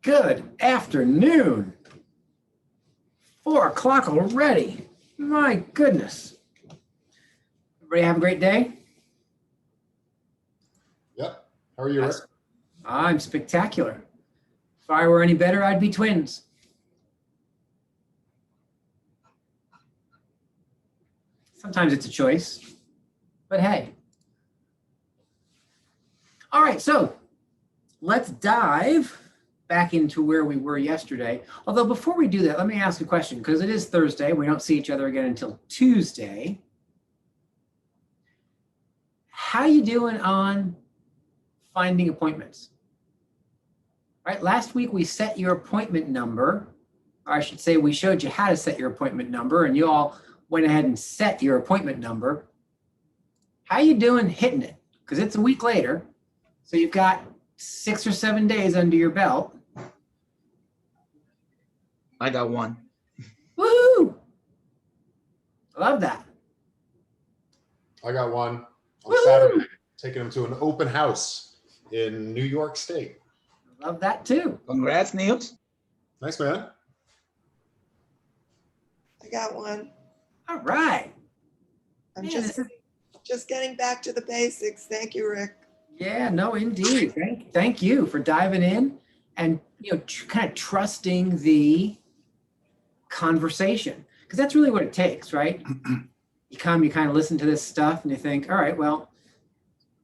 Good afternoon. 4 o'clock already. My goodness. Everybody have a great day? Yep. How are you, Rick? I'm spectacular. If I were any better, I'd be twins. Sometimes it's a choice, but hey. All right, so let's dive back into where we were yesterday. Although before we do that, let me ask a question, because it is Thursday. We don't see each other again until Tuesday. How you doing on finding appointments? Right, last week we set your appointment number, or I should say we showed you how to set your appointment number, and you all went ahead and set your appointment number. How you doing hitting it? Because it's a week later, so you've got 6 or 7 days under your belt. I got one. Woohoo! Love that. I got one on Woo! Saturday, taking him to an open house in New York State. Love that too. Congrats, Niels. Nice, man. I got one. All right. I'm Man, just getting back to the basics. Thank you, Rick. Yeah, no, indeed. Thank you for diving in and kind of trusting the conversation, because that's really what it takes, right? You kind of listen to this stuff and you think, all right, well,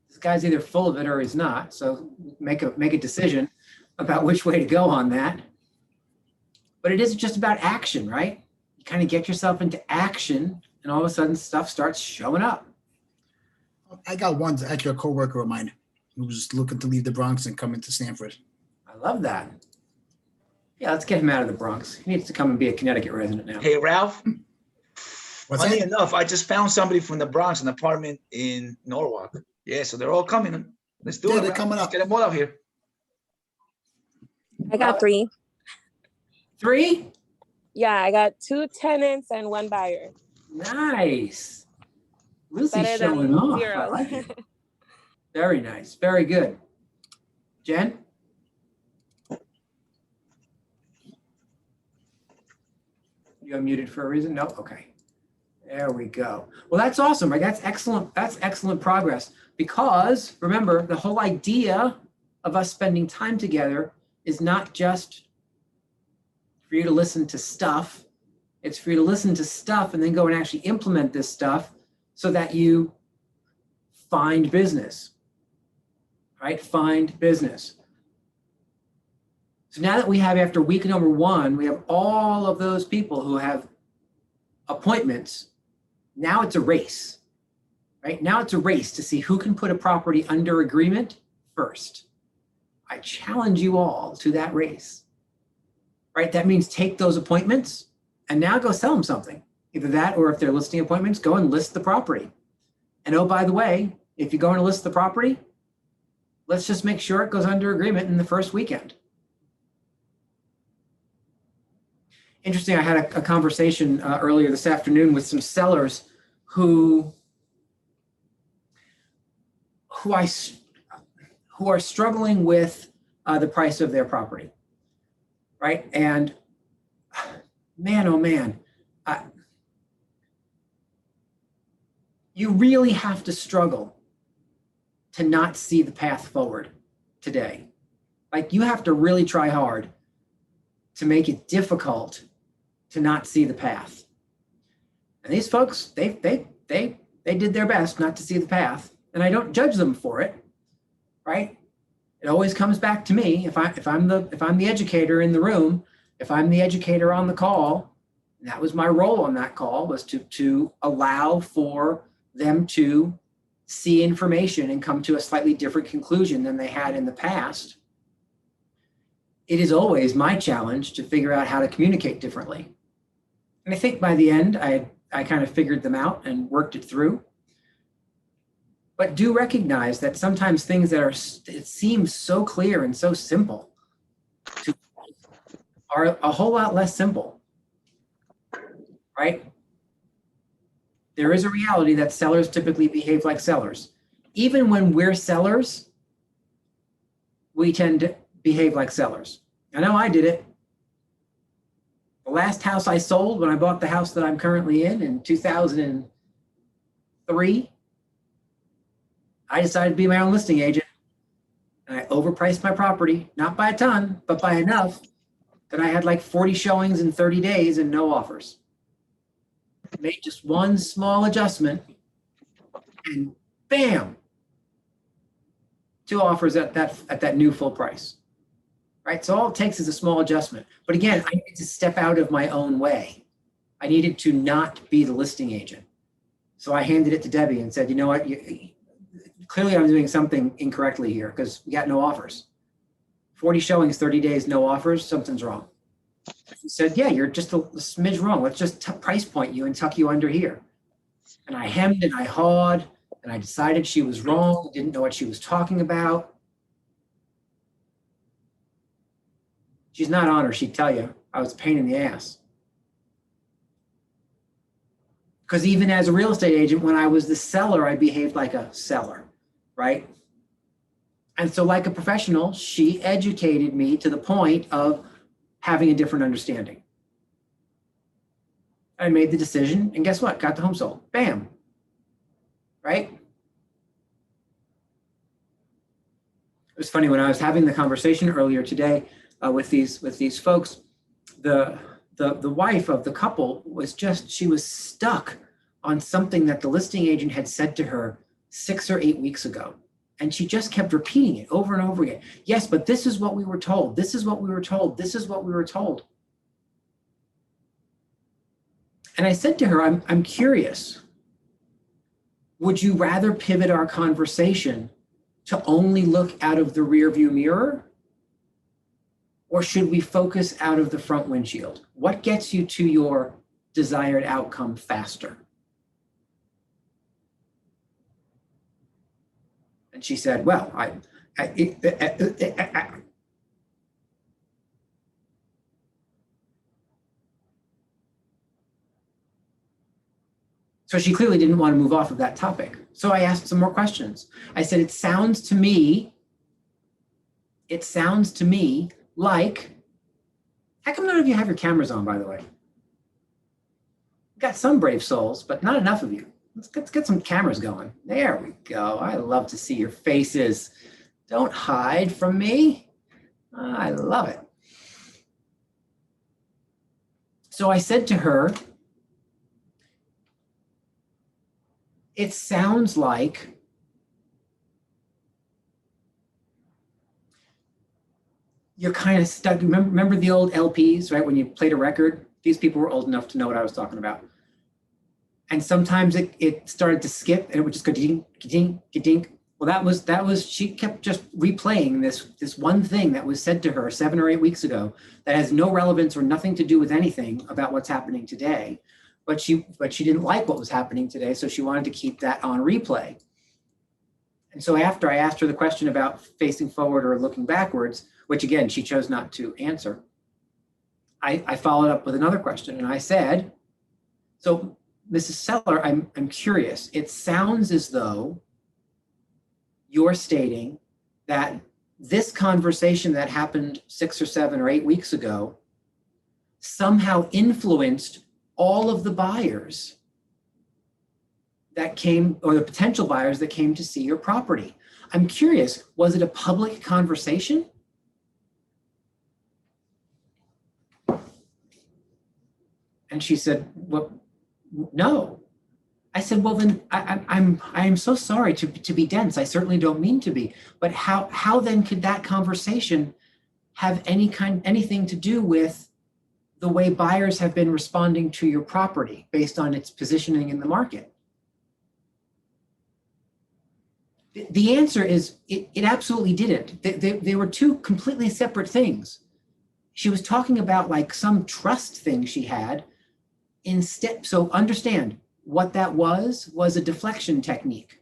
this guy's either full of it or he's not. So make a decision about which way to go on that. But it isn't just about action, right? You kind of get yourself into action and all of a sudden stuff starts showing up. I got one, actually a coworker of mine who was looking to leave the Bronx and come into Stanford. I love that. Yeah, let's get him out of the Bronx. He needs to come and be a Connecticut resident now. Hey, Ralph. What's Funny that? enough, I just found somebody from the Bronx, an apartment in Norwalk. Yeah, so they're all coming. Let's do it. Yeah, they're Ralph. coming Let's up. get them all out here. I got 3. 3? Yeah, I got 2 tenants and 1 buyer. Nice. Lucy's Better than showing off. I 0. like it. Very nice. Very good. Jen? You unmuted for a reason? No? Okay. There we go. Well, that's awesome, right? That's excellent. That's excellent progress, because remember, the whole idea of us spending time together is not just for you to listen to stuff. It's for you to listen to stuff and then go and actually implement this stuff so that you find business, right? Find business. So now that we have, after week number 1, we have all of those people who have appointments. Now it's a race, right? Now it's a race to see who can put a property under agreement first. I challenge you all to that race, right? That means take those appointments and now go sell them something. Either that, or if they're listing appointments, go and list the property. And oh, by the way, if you're going to list the property, let's just make sure it goes under agreement in the first weekend. Interesting, I had a conversation earlier this afternoon with some sellers who are struggling with the price of their property, right? And man, oh man, you really have to struggle to not see the path forward today. Like, you have to really try hard to make it difficult to not see the path. And these folks, they did their best not to see the path, and I don't judge them for it, right? It always comes back to me. If I'm the educator in the room, if I'm the educator on the call, and that was my role on that call, was to allow for them to see information and come to a slightly different conclusion than they had in the past. It is always my challenge to figure out how to communicate differently. And I think by the end, I kind of figured them out and worked it through. But do recognize that sometimes things that it seems so clear and so simple are a whole lot less simple, right? There is a reality that sellers typically behave like sellers. Even when we're sellers, we tend to behave like sellers. I know I did it. The last house I sold when I bought the house that I'm currently in 2003, I decided to be my own listing agent. And I overpriced my property, not by a ton, but by enough that I had like 40 showings in 30 days and no offers. Made just one small adjustment and bam, 2 offers at that new full price. Right? So all it takes is a small adjustment. But again, I needed to step out of my own way. I needed to not be the listing agent. So I handed it to Debbie and said, you know what, clearly I'm doing something incorrectly here because we got no offers. 40 showings, 30 days, no offers, something's wrong. She said, yeah, you're just a smidge wrong. Let's just price point you and tuck you under here. And I hemmed and I hawed and I decided she was wrong, didn't know what she was talking about. She's not on her, she'd tell you I was a pain in the ass. Because even as a real estate agent, when I was the seller, I behaved like a seller, right? And so like a professional, she educated me to the point of having a different understanding. I made the decision and guess what? Got the home sold, bam, right? It was funny when I was having the conversation earlier today with these folks, the wife of the couple was she was stuck on something that the listing agent had said to her 6 or 8 weeks ago. And she just kept repeating it over and over again. Yes, but this is what we were told. This is what we were told. This is what we were told. And I said to her, I'm curious. Would you rather pivot our conversation to only look out of the rearview mirror? Or should we focus out of the front windshield? What gets you to your desired outcome faster? And she said, well, so she clearly didn't want to move off of that topic. So I asked some more questions. I said, it sounds to me like, how come none of you have your cameras on, by the way? We've got some brave souls, but not enough of you. Let's get some cameras going. There we go. I love to see your faces. Don't hide from me. I love it. So I said to her, it sounds like you're kind of stuck. Remember the old LPs, right? When you played a record, these people were old enough to know what I was talking about. And sometimes it started to skip and it would just go ding, ding, ding. Well, that was, she kept just replaying this one thing that was said to her 7 or 8 weeks ago that has no relevance or nothing to do with anything about what's happening today. But she didn't like what was happening today. So she wanted to keep that on replay. And so after I asked her the question about facing forward or looking backwards, which again, she chose not to answer, I followed up with another question. And I said, so Mrs. Seller, I'm curious. It sounds as though you're stating that this conversation that happened 6 or 7 or 8 weeks ago somehow influenced all of the buyers that came, or the potential buyers that came to see your property. I'm curious, was it a public conversation? And she said, well, no. I said, well, then I am so sorry to be dense. I certainly don't mean to be. But how then could that conversation have anything to do with the way buyers have been responding to your property based on its positioning in the market? The answer is it absolutely didn't. They were two completely separate things. She was talking about like some trust thing she had instead. So understand what that was a deflection technique,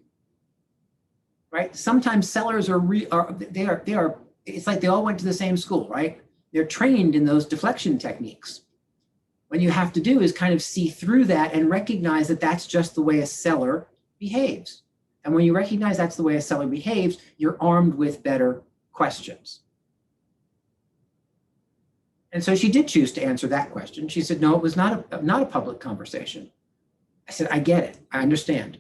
right? Sometimes sellers it's like they all went to the same school, right? They're trained in those deflection techniques. What you have to do is kind of see through that and recognize that that's just the way a seller behaves. And when you recognize that's the way a seller behaves, you're armed with better questions. And so she did choose to answer that question. She said, no, it was not a public conversation. I said, I get it. I understand.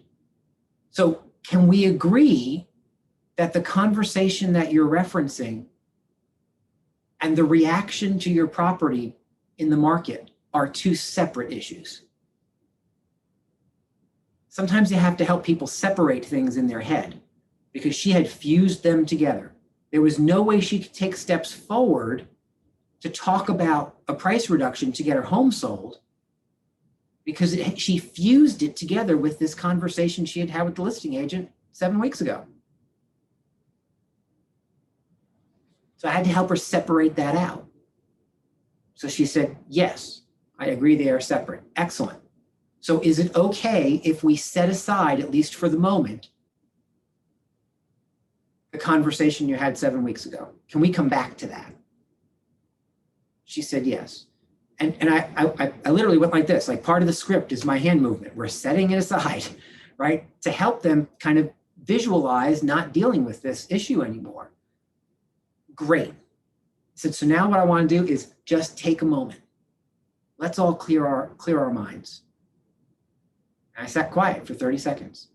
So can we agree that the conversation that you're referencing and the reaction to your property in the market are two separate issues? Sometimes you have to help people separate things in their head because she had fused them together. There was no way she could take steps forward to talk about a price reduction to get her home sold because she fused it together with this conversation she had had with the listing agent 7 weeks ago. So I had to help her separate that out. So she said, yes, I agree they are separate. Excellent. So is it okay if we set aside, at least for the moment, the conversation you had 7 weeks ago? Can we come back to that? She said yes. And I literally went like this, like part of the script is my hand movement. We're setting it aside, right? To help them kind of visualize not dealing with this issue anymore. Great. I said, so now what I want to do is just take a moment. Let's all clear our minds. And I sat quiet for 30 seconds.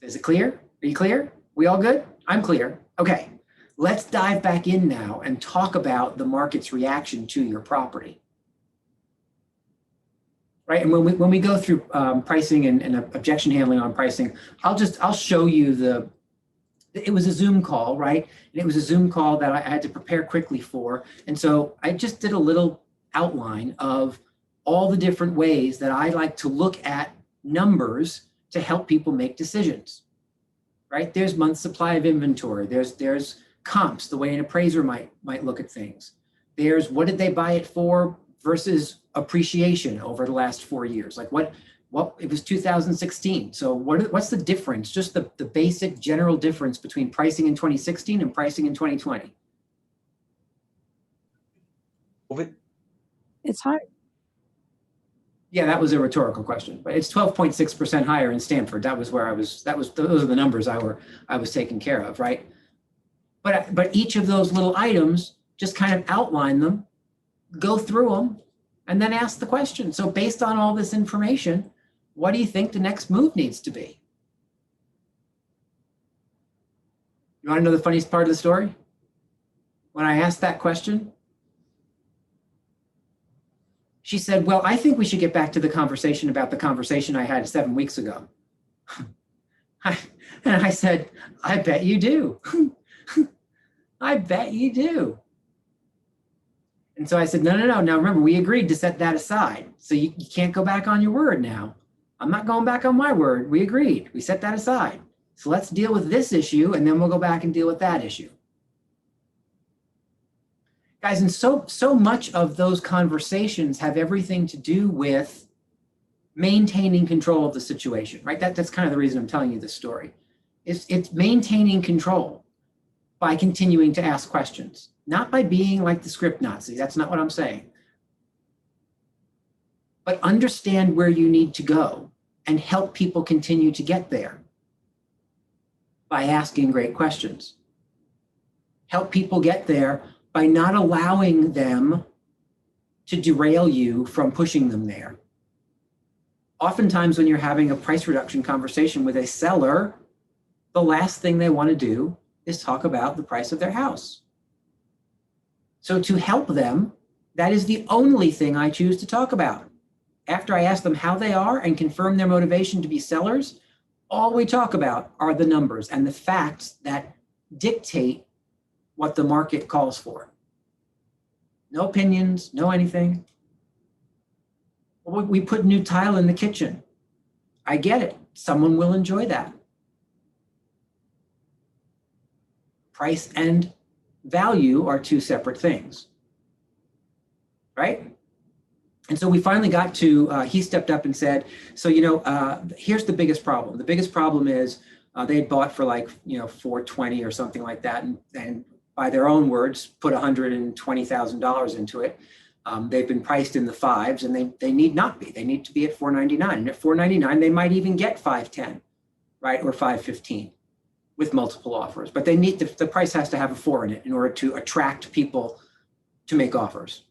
Is it clear? Are you clear? We all good? I'm clear. Okay. Let's dive back in now and talk about the market's reaction to your property. Right, and when we go through pricing and objection handling on pricing, I'll show you it was a Zoom call, right? And it was a Zoom call that I had to prepare quickly for. And so I just did a little outline of all the different ways that I like to look at numbers to help people make decisions, right? There's month supply of inventory. There's comps, the way an appraiser might look at things. There's what did they buy it for versus appreciation over the last 4 years. Like what it was 2016. So what's the difference? Just the basic general difference between pricing in 2016 and pricing in 2020. It's hard. Yeah, that was a rhetorical question, but it's 12.6% higher in Stanford. That was where those are the numbers I was taking care of, right? But each of those little items, just kind of outline them, go through them, and then ask the question. So based on all this information, what do you think the next move needs to be? You want to know the funniest part of the story? When I asked that question, she said, well, I think we should get back to the conversation about the conversation I had 7 weeks ago. And I said, I bet you do. I bet you do. And so I said, no. Now remember, we agreed to set that aside. So you can't go back on your word now. I'm not going back on my word. We agreed. We set that aside. So let's deal with this issue and then we'll go back and deal with that issue. Guys, and so much of those conversations have everything to do with maintaining control of the situation, right? That's kind of the reason I'm telling you this story. It's maintaining control by continuing to ask questions, not by being like the script Nazi. That's not what I'm saying. But understand where you need to go and help people continue to get there by asking great questions. Help people get there by not allowing them to derail you from pushing them there. Oftentimes when you're having a price reduction conversation with a seller, the last thing they want to do is talk about the price of their house. So to help them, that is the only thing I choose to talk about. After I ask them how they are and confirm their motivation to be sellers, all we talk about are the numbers and the facts that dictate what the market calls for. No opinions, no anything. We put new tile in the kitchen. I get it. Someone will enjoy that. Price and value are two separate things, right? And so we finally got to, he stepped up and said, so, here's the biggest problem. The biggest problem is they had bought for like, $420 or something like that. And by their own words, put $120,000 into it. They've been priced in the fives and they need not be. They need to be at $499. And at $499, they might even get $510, right? Or $515 with multiple offers. But they need the price has to have a 4 in it in order to attract people to make offers.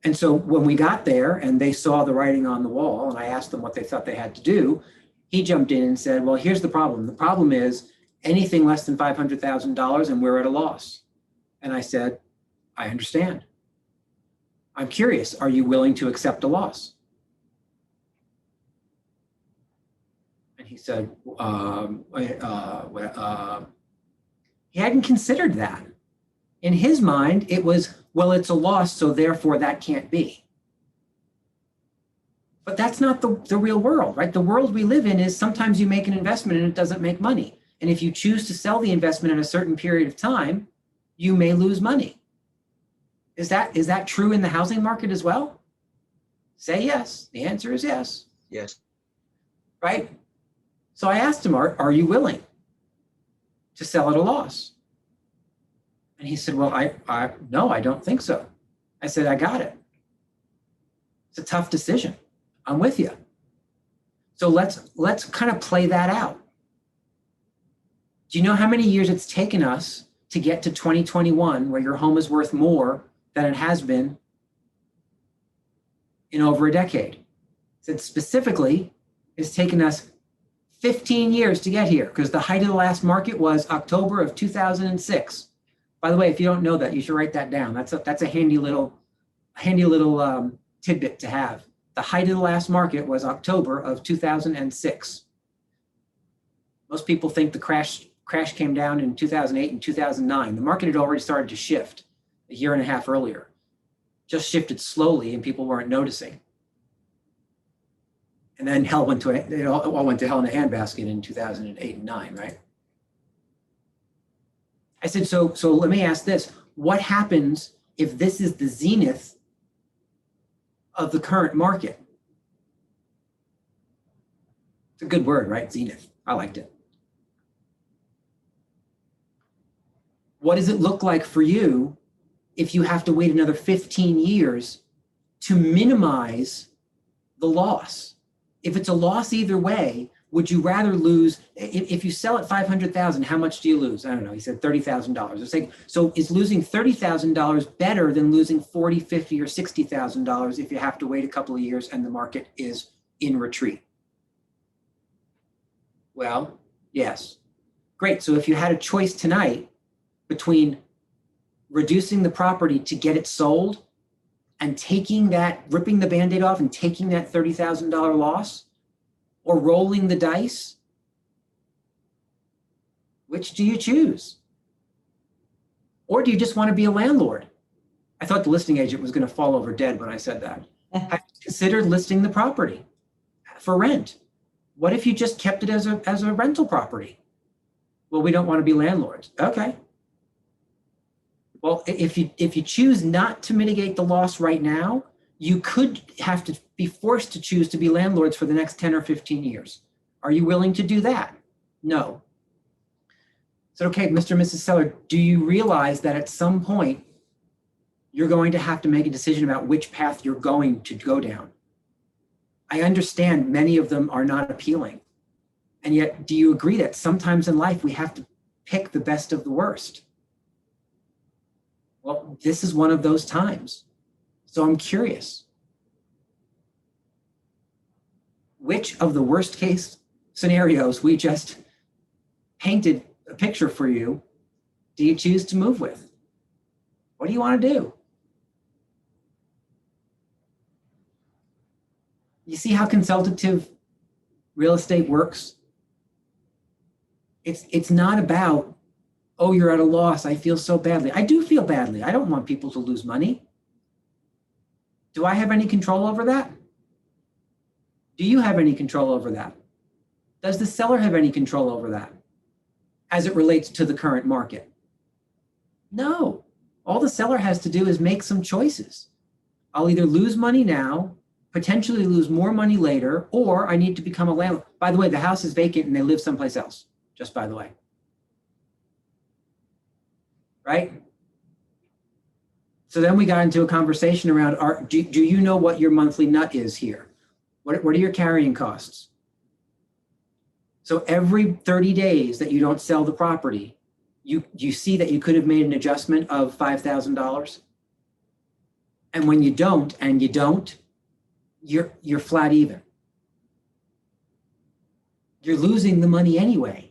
And so when we got there and they saw the writing on the wall and I asked them what they thought they had to do, he jumped in and said, well, here's the problem. The problem is anything less than $500,000 and we're at a loss. And I said, I understand. I'm curious, are you willing to accept a loss? And he said, he hadn't considered that. In his mind, it was, well, it's a loss, so therefore that can't be. But that's not the real world, right? The world we live in is sometimes you make an investment and it doesn't make money. And if you choose to sell the investment in a certain period of time, you may lose money. Is that true in the housing market as well? Say yes. The answer is yes. Yes. Right? So I asked him, are you willing to sell at a loss? And he said, well, no, I don't think so. I said, I got it. It's a tough decision. I'm with you. So let's kind of play that out. Do you know how many years it's taken us to get to 2021 where your home is worth more than it has been in over a decade? Said specifically, it's taken us 15 years to get here because the height of the last market was October of 2006. By the way, if you don't know that, you should write that down. That's a handy little tidbit to have. The height of the last market was October of 2006. Most people think the crash came down in 2008 and 2009. The market had already started to shift a year and a half earlier. Just shifted slowly and people weren't noticing. And then it all went to hell in a handbasket in 2008 and 9, right? I said, so let me ask this. What happens if this is the zenith of the current market? It's a good word, right? Zenith. I liked it. What does it look like for you if you have to wait another 15 years to minimize the loss? If it's a loss either way, would you rather lose, if you sell at 500,000, how much do you lose? I don't know, he said $30,000. So is losing $30,000 better than losing $40,000, $50,000, or $60,000 if you have to wait a couple of years and the market is in retreat? Well, yes. Great, so if you had a choice tonight between reducing the property to get it sold and taking that, ripping the Band-Aid off and taking that $30,000 loss, or rolling the dice, which do you choose? Or do you just want to be a landlord? I thought the listing agent was going to fall over dead when I said that. Have you considered listing the property for rent? What if you just kept it as a rental property? Well, we don't want to be landlords. Okay. Well, if you choose not to mitigate the loss right now, you could have to be forced to choose to be landlords for the next 10 or 15 years. Are you willing to do that? No. So, okay, Mr. and Mrs. Seller, do you realize that at some point you're going to have to make a decision about which path you're going to go down? I understand many of them are not appealing. And yet, do you agree that sometimes in life we have to pick the best of the worst? Well, this is one of those times. So I'm curious, which of the worst case scenarios we just painted a picture for you do you choose to move with? What do you want to do? You see how consultative real estate works? It's not about, oh, you're at a loss, I feel so badly. I do feel badly. I don't want people to lose money. Do I have any control over that? Do you have any control over that? Does the seller have any control over that as it relates to the current market? No. All the seller has to do is make some choices. I'll either lose money now, potentially lose more money later, or I need to become a landlord. By the way, the house is vacant and they live someplace else, just by the way. Right? So then we got into a conversation around, do you know what your monthly nut is here? What are your carrying costs? So every 30 days that you don't sell the property, you see that you could have made an adjustment of $5,000? And when you don't, you're flat even. You're losing the money anyway.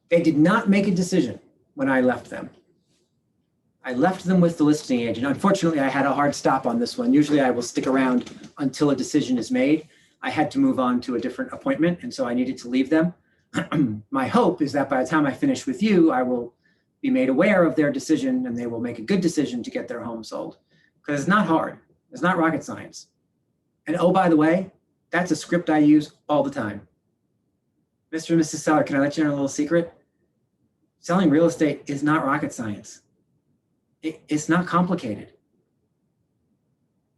They did not make a decision when I left them. I left them with the listing agent. Unfortunately, I had a hard stop on this one. Usually I will stick around until a decision is made. I had to move on to a different appointment, and so I needed to leave them. My hope is that by the time I finish with you, I will be made aware of their decision and they will make a good decision to get their home sold. Because it's not hard. It's not rocket science. And oh, by the way, that's a script I use all the time. Mr. and Mrs. Seller, can I let you know a little secret? Selling real estate is not rocket science. It's not complicated.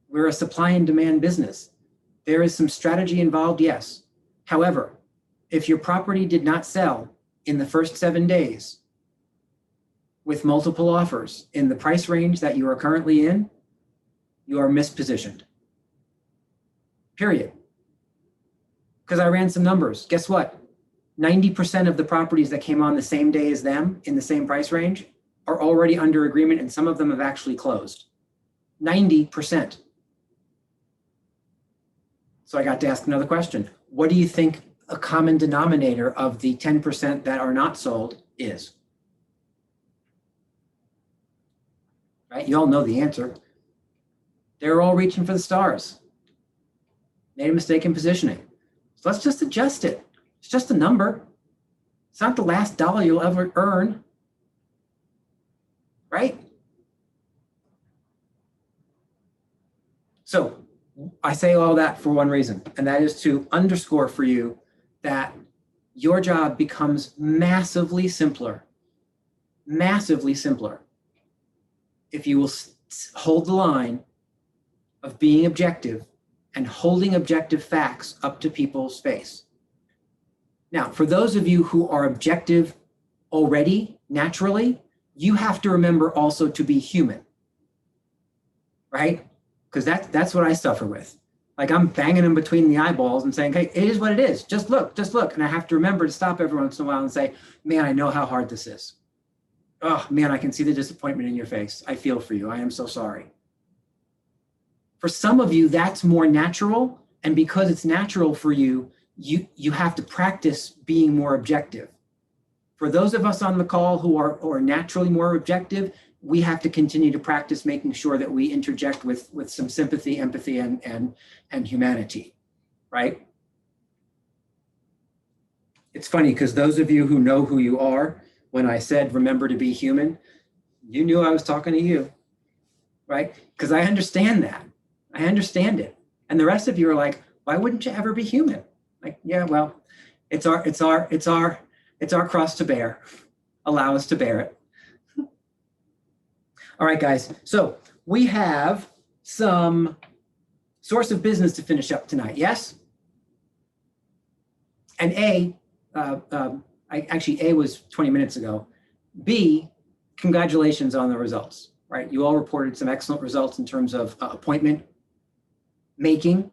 We're a supply and demand business. There is some strategy involved, yes. However, if your property did not sell in the first 7 days with multiple offers in the price range that you are currently in, you are mispositioned. Period. Because I ran some numbers. Guess what? 90% of the properties that came on the same day as them in the same price range are already under agreement, and some of them have actually closed. 90%. So I got to ask another question. What do you think a common denominator of the 10% that are not sold is? Right? You all know the answer. They're all reaching for the stars. Made a mistake in positioning. So let's just adjust it. It's just a number. It's not the last dollar you'll ever earn. Right? So I say all that for one reason, and that is to underscore for you that your job becomes massively simpler if you will hold the line of being objective and holding objective facts up to people's face. Now, for those of you who are objective already, naturally, you have to remember also to be human, right? Because that's what I suffer with. Like I'm banging them between the eyeballs and saying, hey, it is what it is. Just look. And I have to remember to stop every once in a while and say, man, I know how hard this is. Oh, man, I can see the disappointment in your face. I feel for you. I am so sorry. For some of you, that's more natural. And because it's natural for you, you have to practice being more objective. For those of us on the call who are naturally more objective, we have to continue to practice making sure that we interject with some sympathy, empathy, and humanity, right? It's funny because those of you who know who you are, when I said, remember to be human, you knew I was talking to you, right? Because I understand that. I understand it. And the rest of you are like, why wouldn't you ever be human? Like, yeah, well, it's our cross to bear. Allow us to bear it. All right, guys. So we have some source of business to finish up tonight. Yes? And A was 20 minutes ago. B, congratulations on the results, right? You all reported some excellent results in terms of appointment making.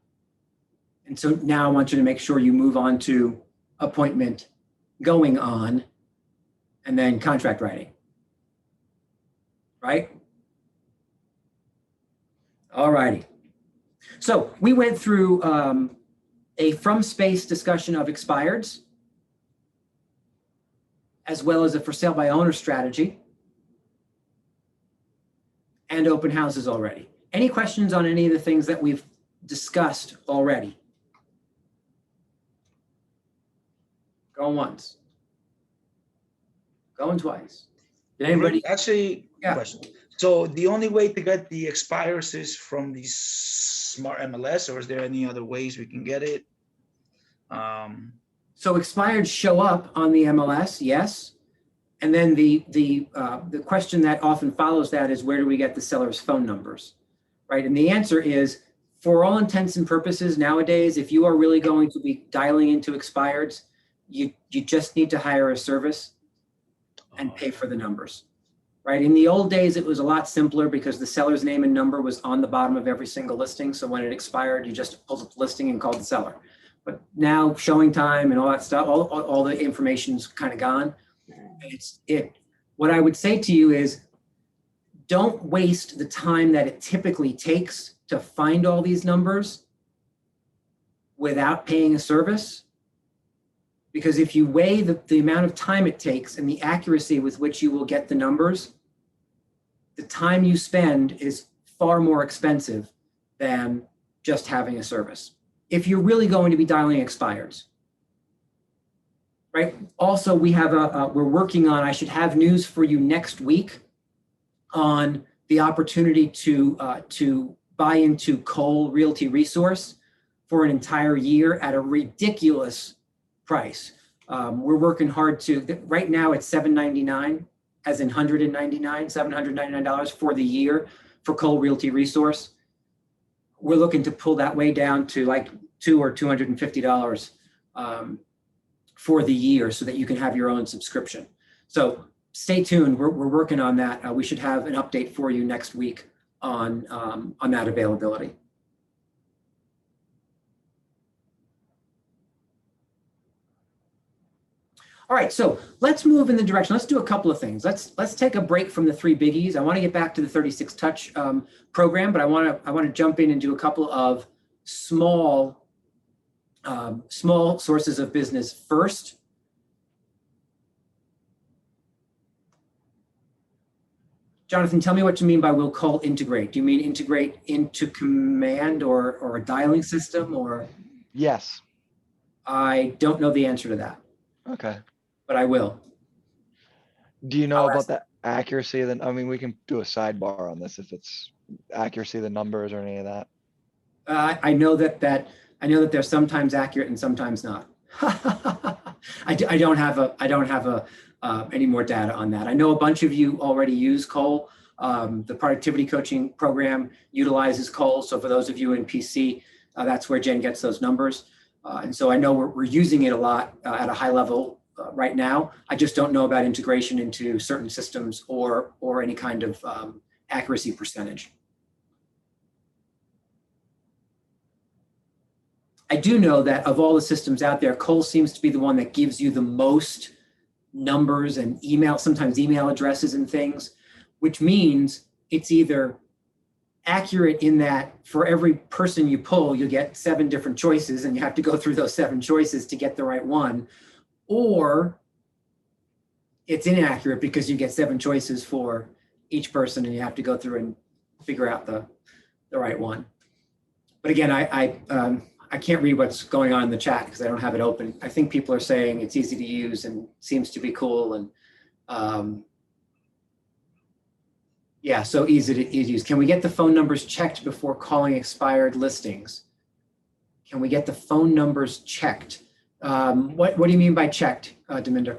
And so now I want you to make sure you move on to appointment going on and then contract writing, right? All righty. So we went through a from space discussion of expireds, as well as a for sale by owner strategy and open houses already. Any questions on any of the things that we've discussed already? Going once. Going twice. Did anybody? Actually, Yeah. question. So the only way to get the expires is from the smart MLS, or is there any other ways we can get it? So expired show up on the MLS, yes. And then the question that often follows that is, where do we get the seller's phone numbers, right? And the answer is, for all intents and purposes nowadays, if you are really going to be dialing into expireds, you just need to hire a service and pay for the numbers, right? In the old days, it was a lot simpler because the seller's name and number was on the bottom of every single listing. So when it expired, you just pulled up the listing and called the seller. But now showing time and all that stuff, all the information's kind of gone. What I would say to you is, don't waste the time that it typically takes to find all these numbers without paying a service. Because if you weigh the amount of time it takes and the accuracy with which you will get the numbers, the time you spend is far more expensive than just having a service. If you're really going to be dialing expireds, right? Also, we have we're working on, I should have news for you next week on the opportunity to buy into Cole Realty Resource for an entire year at a ridiculous price. We're working hard right now it's $799, as in $799 for the year for Cole Realty Resource. We're looking to pull that way down to like $200 or $250 for the year so that you can have your own subscription. So stay tuned. We're working on that. We should have an update for you next week on that availability. All right, so let's move in the direction. Let's do a couple of things. Let's take a break from the three biggies. I want to get back to the 36 Touch program, but I want to jump in and do a couple of small sources of business first. Jonathan, tell me what you mean by we'll call integrate. Do you mean integrate into command or a dialing system or? Yes. I don't know the answer to that. Okay. But I will. Do you know about the accuracy? Then I mean, we can do a sidebar on this if it's accuracy of the numbers or any of that. I know that they're sometimes accurate and sometimes not. I don't have any more data on that. I know a bunch of you already use Cole. The productivity coaching program utilizes Cole. So for those of you in PC, that's where Jen gets those numbers. And so I know we're using it a lot at a high level right now. I just don't know about integration into certain systems or any kind of accuracy percentage. I do know that of all the systems out there, Cole seems to be the one that gives you the most numbers and sometimes email addresses and things, which means it's either accurate in that for every person you pull, you get 7 different choices and you have to go through those 7 choices to get the right one, or it's inaccurate because you get 7 choices for each person and you have to go through and figure out the right one. But again, I can't read what's going on in the chat because I don't have it open. I think people are saying it's easy to use and seems to be cool and yeah, so easy to use. Can we get the phone numbers checked before calling expired listings? Can we get the phone numbers checked? What do you mean by checked, Deminder?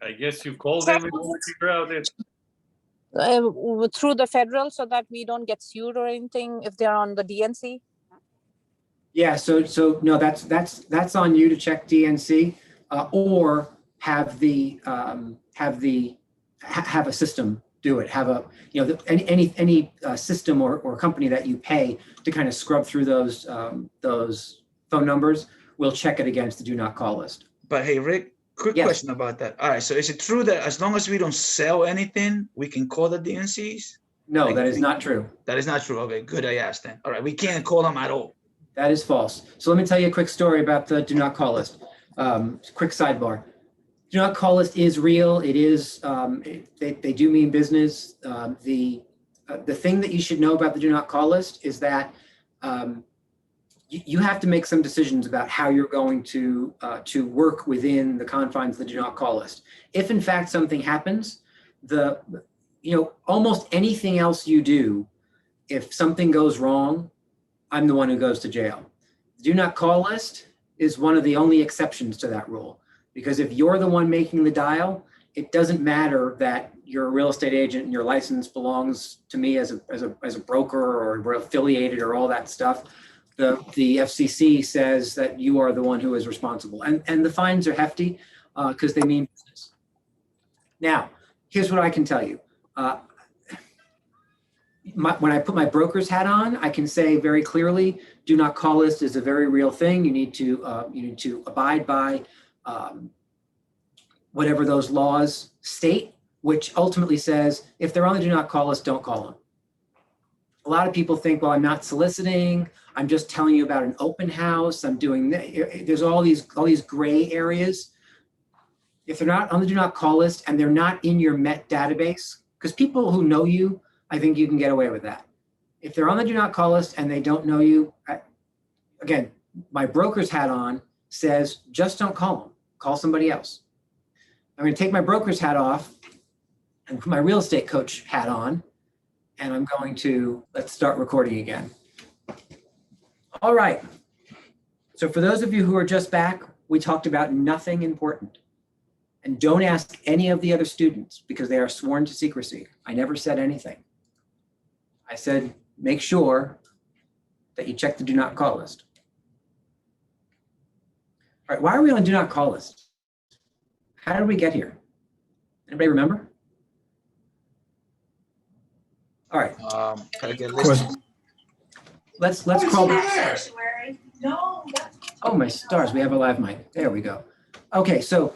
I guess you call them and figure out it. Through the federal so that we don't get sued or anything if they're on the DNC? Yeah, so no, that's on you to check DNC or have a system do it. Have a any system or company that you pay to kind of scrub through those phone numbers will check it against the do not call list. But hey, Rick, quick Yes. question about that. All right, so is it true that as long as we don't sell anything, we can call the DNCs? No, that is not true. That is not true. Okay, good. I asked then. All right, we can't call them at all. That is false. So let me tell you a quick story about the do not call list. Quick sidebar. Do not call list is real. It is, they do mean business. The thing that you should know about the do not call list is that you have to make some decisions about how you're going to work within the confines of the do not call list. If in fact something happens, almost anything else you do, if something goes wrong, I'm the one who goes to jail. The do not call list is one of the only exceptions to that rule. Because if you're the one making the dial, it doesn't matter that you're a real estate agent and your license belongs to me as a broker or we're affiliated or all that stuff. The FCC says that you are the one who is responsible, and the fines are hefty. because they mean business. Now, here's what I can tell you. When I put my broker's hat on, I can say very clearly, do not call list is a very real thing. You need to abide by whatever those laws state, which ultimately says if they're on the do not call list, don't call them. A lot of people think, well, I'm not soliciting. I'm just telling you about an open house. I'm doing that. There's all these gray areas. If they're not on the do not call list and they're not in your Met database, because people who know you, I think you can get away with that. If they're on the do not call list and they don't know you, again, my broker's hat on says, just don't call them, call somebody else. I'm going to take my broker's hat off and put my real estate coach hat on, and I'm going to, let's start recording again. All right. So for those of you who are just back, we talked about nothing important. And don't ask any of the other students because they are sworn to secrecy. I never said anything. I said, make sure that you check the do not call list. All right, why are we on do not call list? How did we get here? Anybody remember? All right, Gotta get Of course. listed. let's crawl back. Oh my stars, we have a live mic. There we go. Okay, so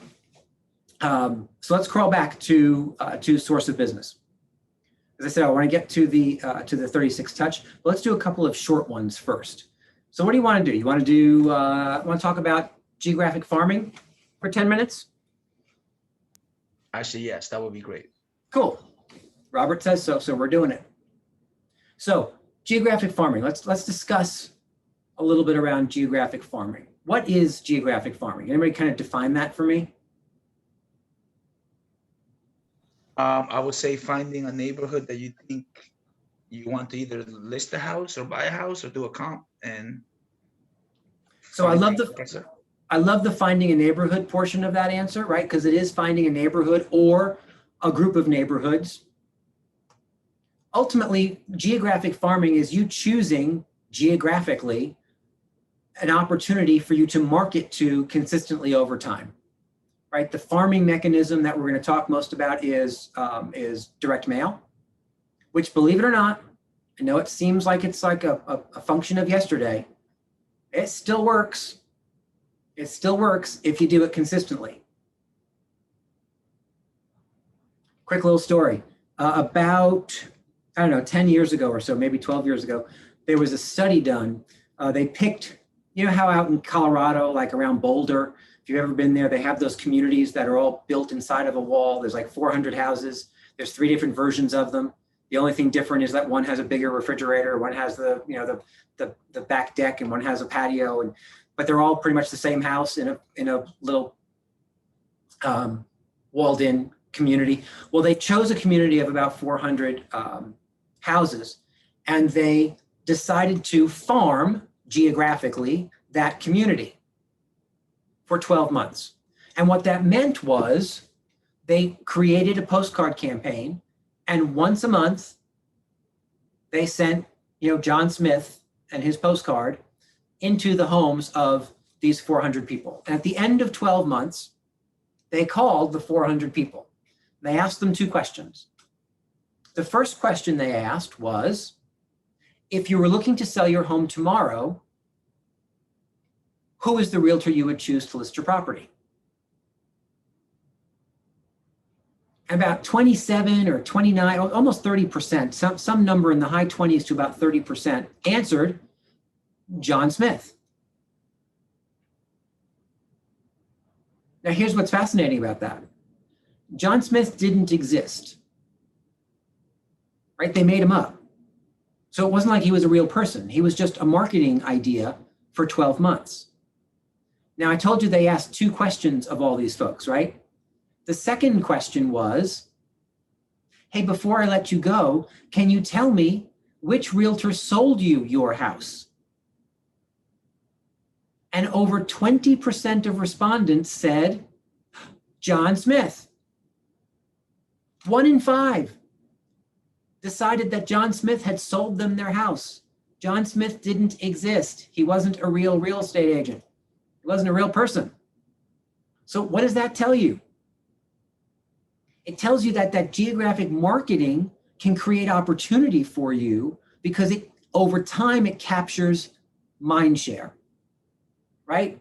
let's crawl back to source of business. As I said, I want to get to the 36 touch, but let's do a couple of short ones first. So what do you want to do? You want to talk about geographic farming for 10 minutes? Actually, yes, that would be great. Cool. Robert says so, so we're doing it. So geographic farming, let's discuss a little bit around geographic farming. What is geographic farming? Anybody kind of define that for me? I would say finding a neighborhood that you think you want to either list a house or buy a house or do a comp and. So I love the finding a neighborhood portion of that answer, right? Because it is finding a neighborhood or a group of neighborhoods. Ultimately, geographic farming is you choosing geographically an opportunity for you to market to consistently over time, right? The farming mechanism that we're going to talk most about is direct mail, which, believe it or not, I know it seems like it's like a function of yesterday. It still works. It still works if you do it consistently. Quick little story. About, I don't know, 10 years ago or so, maybe 12 years ago, there was a study done. They picked, you know how out in Colorado, like around Boulder, if you've ever been there, they have those communities that are all built inside of a wall. There's like 400 houses. There's 3 different versions of them. The only thing different is that one has a bigger refrigerator, one has the, you know, the back deck, and one has a patio, but they're all pretty much the same house in a little walled-in community. Well, they chose a community of about 400 houses, and they decided to farm geographically that community for 12 months. And what that meant was they created a postcard campaign, and once a month they sent, you know, John Smith and his postcard into the homes of these 400 people. And at the end of 12 months, they called the 400 people. They asked them 2 questions. The first question they asked was, if you were looking to sell your home tomorrow, who is the realtor you would choose to list your property? About 27 or 29, almost 30%, some number in the high 20s to about 30% answered John Smith. Now, here's what's fascinating about that. John Smith didn't exist, right? They made him up. So it wasn't like he was a real person. He was just a marketing idea for 12 months. Now, I told you they asked 2 questions of all these folks, right? The second question was, hey, before I let you go, can you tell me which realtor sold you your house? And over 20% of respondents said, John Smith. 1 in 5 decided that John Smith had sold them their house. John Smith didn't exist. He wasn't a real estate agent. He wasn't a real person. So what does that tell you? It tells you that that geographic marketing can create opportunity for you because it over time it captures mind share, right?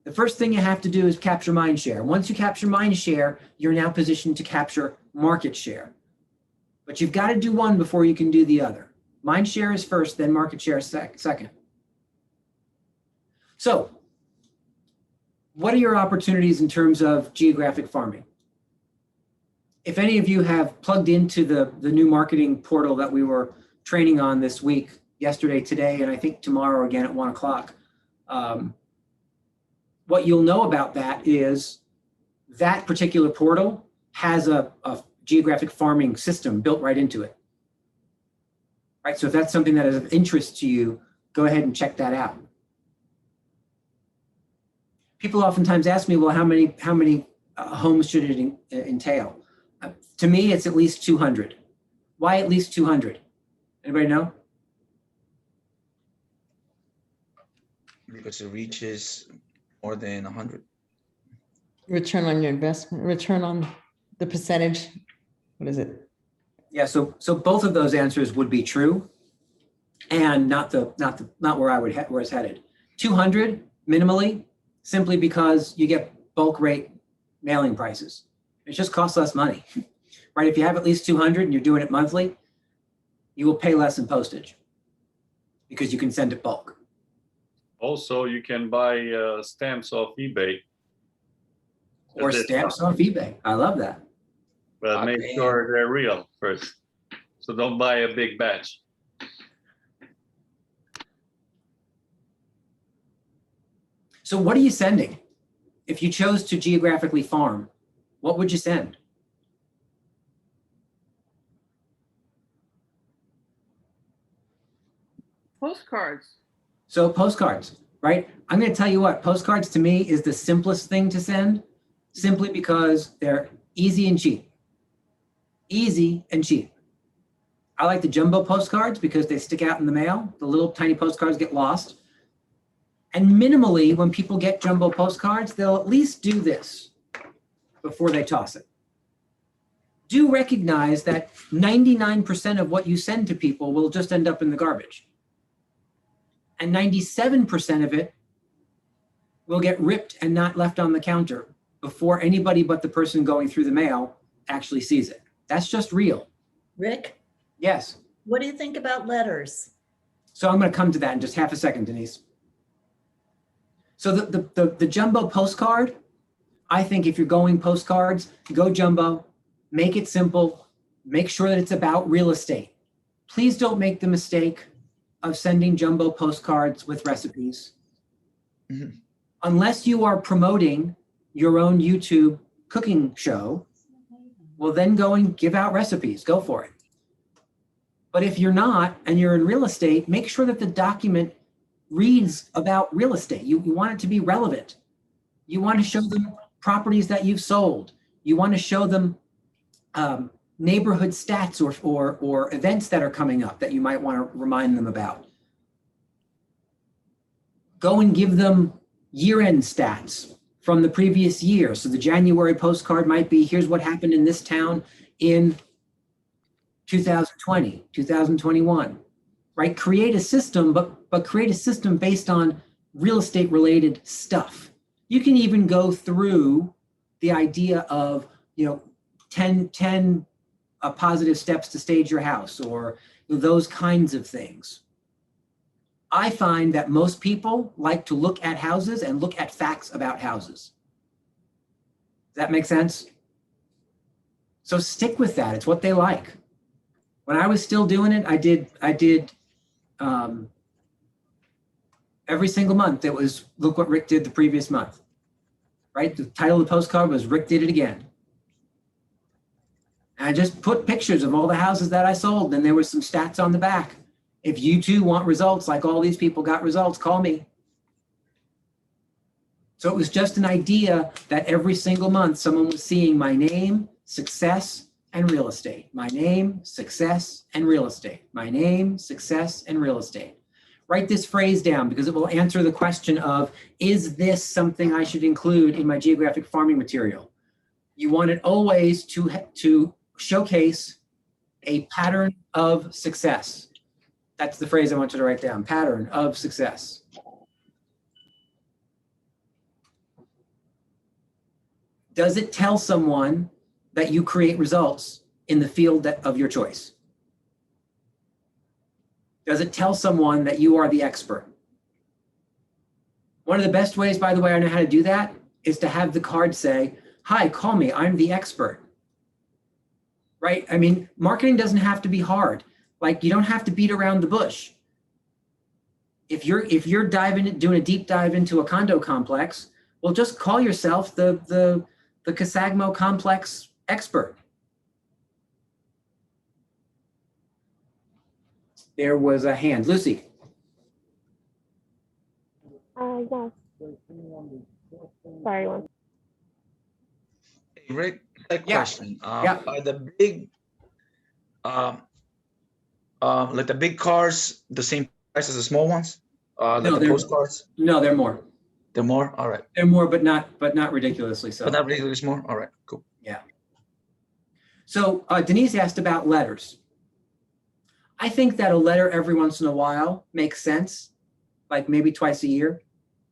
The first thing you have to do is capture mind share. Once you capture mind share, you're now positioned to capture market share. But you've got to do one before you can do the other. Mind share is first, then market share is second. So, what are your opportunities in terms of geographic farming? If any of you have plugged into the new marketing portal that we were training on this week, yesterday, today, and I think tomorrow again at 1 o'clock, what you'll know about that is that particular portal has a geographic farming system built right into it. Right, so if that's something that is of interest to you, go ahead and check that out. People oftentimes ask me, well, how many homes should it entail? To me, it's at least 200. Why at least 200? Anybody know? Because it reaches more than 100. Return on your investment, return on the percentage. What is it? Yeah, so both of those answers would be true, and not where where it's headed. 200 minimally, simply because you get bulk rate mailing prices. It just costs less money, right? If you have at least 200 and you're doing it monthly, you will pay less in postage because you can send it bulk. Also, you can buy stamps off eBay. Or stamps off eBay. I love that. But make Okay. sure they're real first. So don't buy a big batch. So what are you sending? If you chose to geographically farm, what would you send? Postcards. So postcards, right? I'm going to tell you what, postcards to me is the simplest thing to send, simply because they're easy and cheap. Easy and cheap. I like the jumbo postcards because they stick out in the mail. The little tiny postcards get lost. And minimally, when people get jumbo postcards, they'll at least do this before they toss it. Do recognize that 99% of what you send to people will just end up in the garbage. And 97% of it will get ripped and not left on the counter before anybody but the person going through the mail actually sees it. That's just real. Rick, Yes. what do you think about letters? So I'm going to come to that in just half a second, Denise. So the jumbo postcard, I think if you're going postcards, go jumbo, make it simple, make sure that it's about real estate. Please don't make the mistake of sending jumbo postcards with recipes. Mhm. Unless you are promoting your own YouTube cooking show, well, then go and give out recipes, go for it. But if you're not, and you're in real estate, make sure that the document reads about real estate. You want it to be relevant. You want to show them properties that you've sold. You want to show them neighborhood stats or events that are coming up that you might want to remind them about. Go and give them year-end stats from the previous year. So the January postcard might be, here's what happened in this town in 2020, 2021, right? Create a system, but create a system based on real estate related stuff. You can even go through the idea of, 10 positive steps to stage your house or those kinds of things. I find that most people like to look at houses and look at facts about houses. Does that make sense? So stick with that. It's what they like. When I was still doing it, I did every single month. It was, look what Rick did the previous month, right? The title of the postcard was Rick Did It Again. And I just put pictures of all the houses that I sold, and there was some stats on the back. If you too want results, like all these people got results, call me. So it was just an idea that every single month someone was seeing my name, success, and real estate. My name, success, and real estate. My name, success, and real estate. Write this phrase down because it will answer the question of, is this something I should include in my geographic farming material? You want it always to showcase a pattern of success. That's the phrase I want you to write down, pattern of success. Does it tell someone that you create results in the field of your choice? Does it tell someone that you are the expert? One of the best ways, by the way, I know how to do that is to have the card say, hi, call me, I'm the expert. Right? I mean, marketing doesn't have to be hard. Like, you don't have to beat around the bush. If you're doing a deep dive into a condo complex, well, just call yourself the Casagmo complex expert. There was a hand. Lucy. Yes. Sorry, one. Hey, Rick, a Yeah. question. Yeah. Are the big, like the big cars, the same price as the small ones? Like No, the they're- postcards? No, they're more. They're more? All right. They're more, but not ridiculously so. But not really more? All right, cool. So Denise asked about letters. I think that a letter every once in a while makes sense, like maybe twice a year.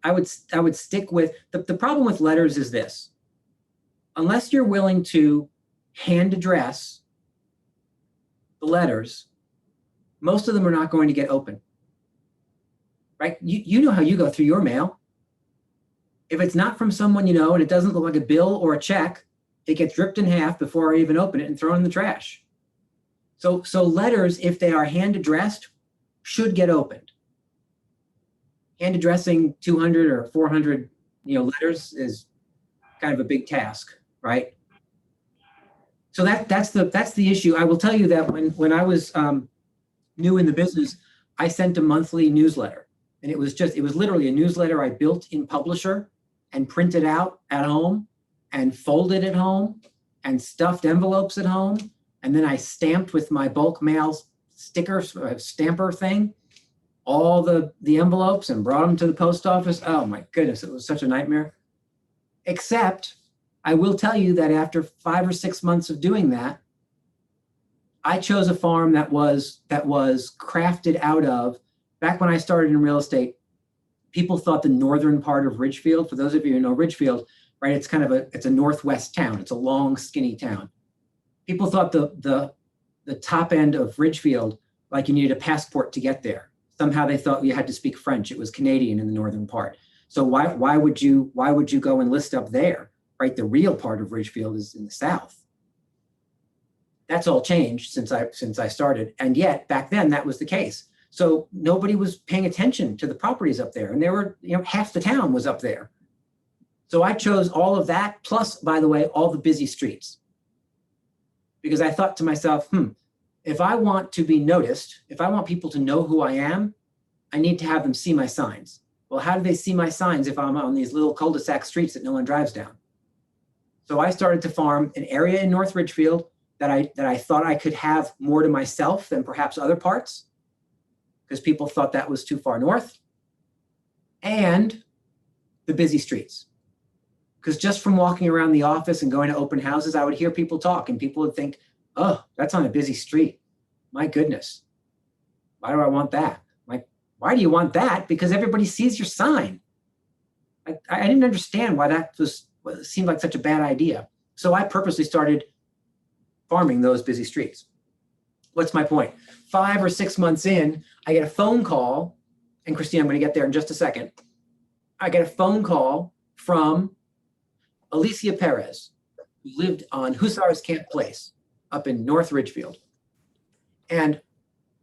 I would stick with, the problem with letters is this. Unless you're willing to hand address the letters, most of them are not going to get open. Right? You know how you go through your mail. If it's not from someone you know and it doesn't look like a bill or a check, it gets ripped in half before I even open it and thrown in the trash. So letters, if they are hand addressed, should get opened. Hand addressing 200 or 400, letters is kind of a big task, right? So that's the issue. I will tell you that when I was new in the business, I sent a monthly newsletter, and it was literally a newsletter I built in Publisher and printed out at home and folded at home and stuffed envelopes at home. And then I stamped with my bulk mail sticker stamper thing, all the envelopes and brought them to the post office. Oh my goodness, it was such a nightmare. Except I will tell you that after 5 or 6 months of doing that, I chose a farm that was crafted out of, back when I started in real estate, people thought the northern part of Ridgefield, for those of you who know Ridgefield, right, it's a northwest town. It's a long, skinny town. People thought the top end of Ridgefield, like you needed a passport to get there. Somehow they thought you had to speak French. It was Canadian in the northern part. So why would you go and list up there, right? The real part of Ridgefield is in the south. That's all changed since I started. And yet back then that was the case. So nobody was paying attention to the properties up there. And there were, half the town was up there. So I chose all of that, plus, by the way, all the busy streets. Because I thought to myself, if I want to be noticed, if I want people to know who I am, I need to have them see my signs. Well, how do they see my signs if I'm on these little cul-de-sac streets that no one drives down? So I started to farm an area in North Ridgefield that I thought I could have more to myself than perhaps other parts, because people thought that was too far north, and the busy streets. Because just from walking around the office and going to open houses, I would hear people talk and people would think, oh, that's on a busy street. My goodness. Why do I want that? Like, why do you want that? Because everybody sees your sign. I didn't understand why that seemed like such a bad idea. So I purposely started farming those busy streets. What's my point? 5 or 6 months in, I get a phone call, and Christine, I'm going to get there in just a second. I get a phone call from Alicia Perez, who lived on Hussars Camp Place up in North Ridgefield. And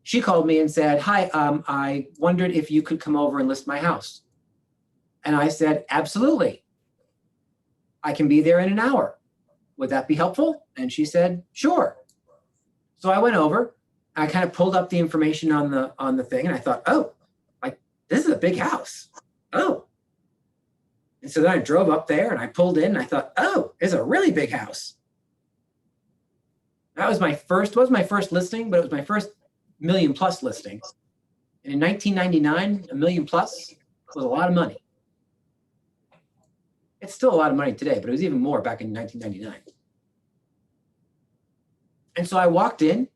she called me and said, hi, I wondered if you could come over and list my house. And I said, absolutely. I can be there in an hour. Would that be helpful? And she said, sure. So I went over, I kind of pulled up the information on the thing, and I thought, oh, like, this is a big house. Oh. And so then I drove up there and I pulled in and I thought, oh, it's a really big house. That was my first, wasn't my first listing, but it was my first $1 million+ listing And in 1999, $1 million plus was a lot of money. It's still a lot of money today, but it was even more back in 1999. And so I walked in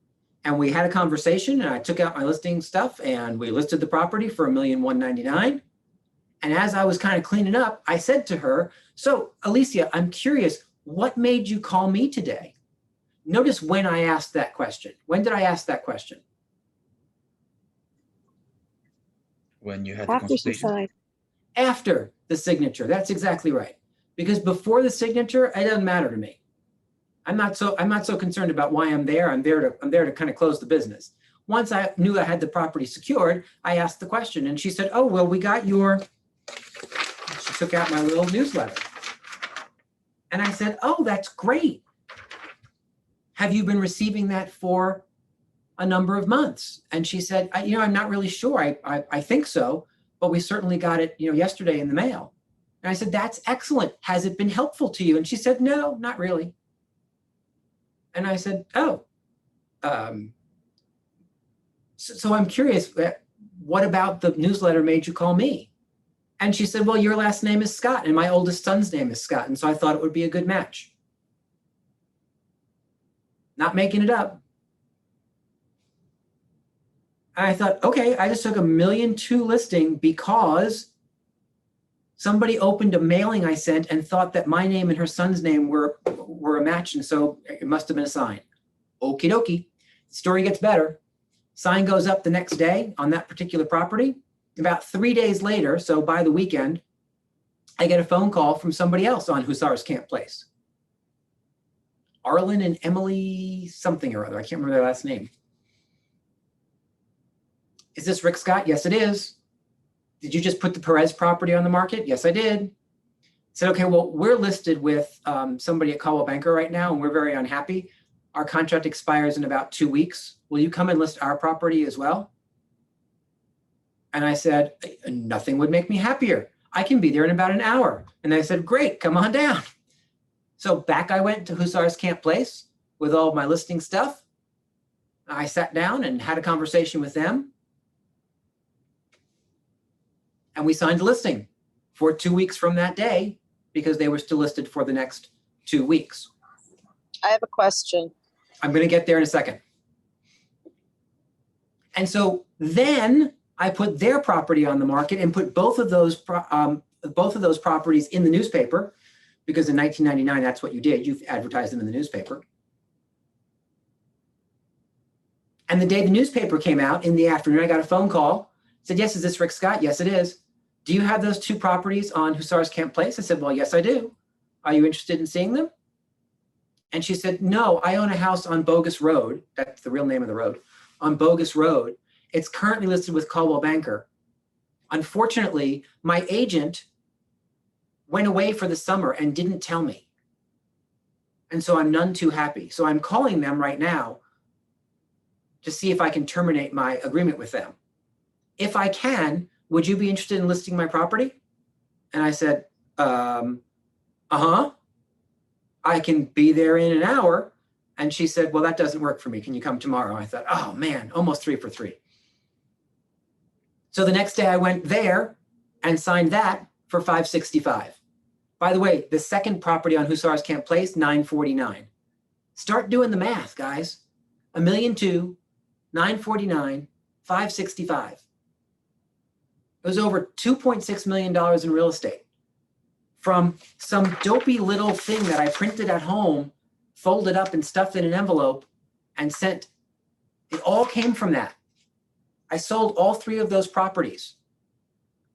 and we had a conversation, and I took out my listing stuff and we listed the property for $1,199,000. And as I was kind of cleaning up, I said to her, so Alicia, I'm curious, what made you call me today? Notice when I asked that question. When did I ask that question? When you had the After she conversation. signed. After the signature. That's exactly right. Because before the signature, it doesn't matter to me. I'm not so concerned about why I'm there. I'm there to kind of close the business. Once I knew I had the property secured, I asked the question, and she said, oh, well, we got your, she took out my little newsletter. And I said, oh, that's great. Have you been receiving that for a number of months? And she said, I'm not really sure. I think so, but we certainly got it, yesterday in the mail. And I said, that's excellent. Has it been helpful to you? And she said, no, not really. And I said, oh, so I'm curious, what about the newsletter made you call me? And she said, well, your last name is Scott and my oldest son's name is Scott. And so I thought it would be a good match. Not making it up. And I thought, okay, I just took $1.2 million listing because somebody opened a mailing I sent and thought that my name and her son's name were a match. And so it must have been a sign. Okie dokie. Story gets better. Sign goes up the next day on that particular property. About 3 days later, so by the weekend, I get a phone call from somebody else on Hussars Camp Place. Arlen and Emily something or other. I can't remember their last name. Is this Rick Scott? Yes, it is. Did you just put the Perez property on the market? Yes, I did. I said, okay, well, we're listed with somebody at Coldwell Banker right now, and we're very unhappy. Our contract expires in about 2 weeks. Will you come and list our property as well? And I said, nothing would make me happier. I can be there in about an hour. And they said, great, come on down. So back I went to Hussars Camp Place with all of my listing stuff. I sat down and had a conversation with them. And we signed a listing for 2 weeks from that day because they were still listed for the next 2 weeks. I have a question. I'm going to get there in a second. And so then I put their property on the market and put both of those properties in the newspaper, because in 1999, that's what you did. You advertised them in the newspaper. And the day the newspaper came out in the afternoon, I got a phone call. Said, yes, is this Rick Scott? Yes, it is. Do you have those 2 properties on Hussars Camp Place? I said, well, yes, I do. Are you interested in seeing them? And she said, no, I own a house on Bogus Road. That's the real name of the road. On Bogus Road. It's currently listed with Coldwell Banker. Unfortunately, my agent went away for the summer and didn't tell me. And so I'm none too happy. So I'm calling them right now to see if I can terminate my agreement with them. If I can, would you be interested in listing my property? And I said, uh-huh. I can be there in an hour. And she said, well, that doesn't work for me. Can you come tomorrow? I thought, oh man, almost 3 for 3. So the next day I went there and signed that for $565. By the way, the second property on Hussars Camp Place, $949. Start doing the math, guys. $1.2 million, $949, $565. It was over $2.6 million in real estate from some dopey little thing that I printed at home, folded up and stuffed in an envelope and sent. It all came from that. I sold all 3 of those properties.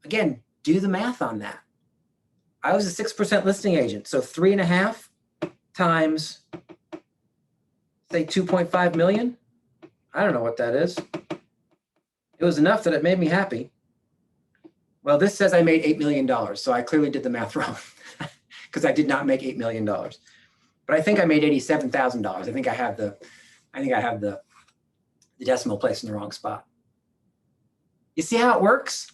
Again, do the math on that. I was a 6% listing agent. So 3.5 times, say 2.5 million. I don't know what that is. It was enough that it made me happy. Well, this says I made $8 million. So I clearly did the math wrong because I did not make $8 million. But I think I made $87,000. I think I have the decimal place in the wrong spot. You see how it works?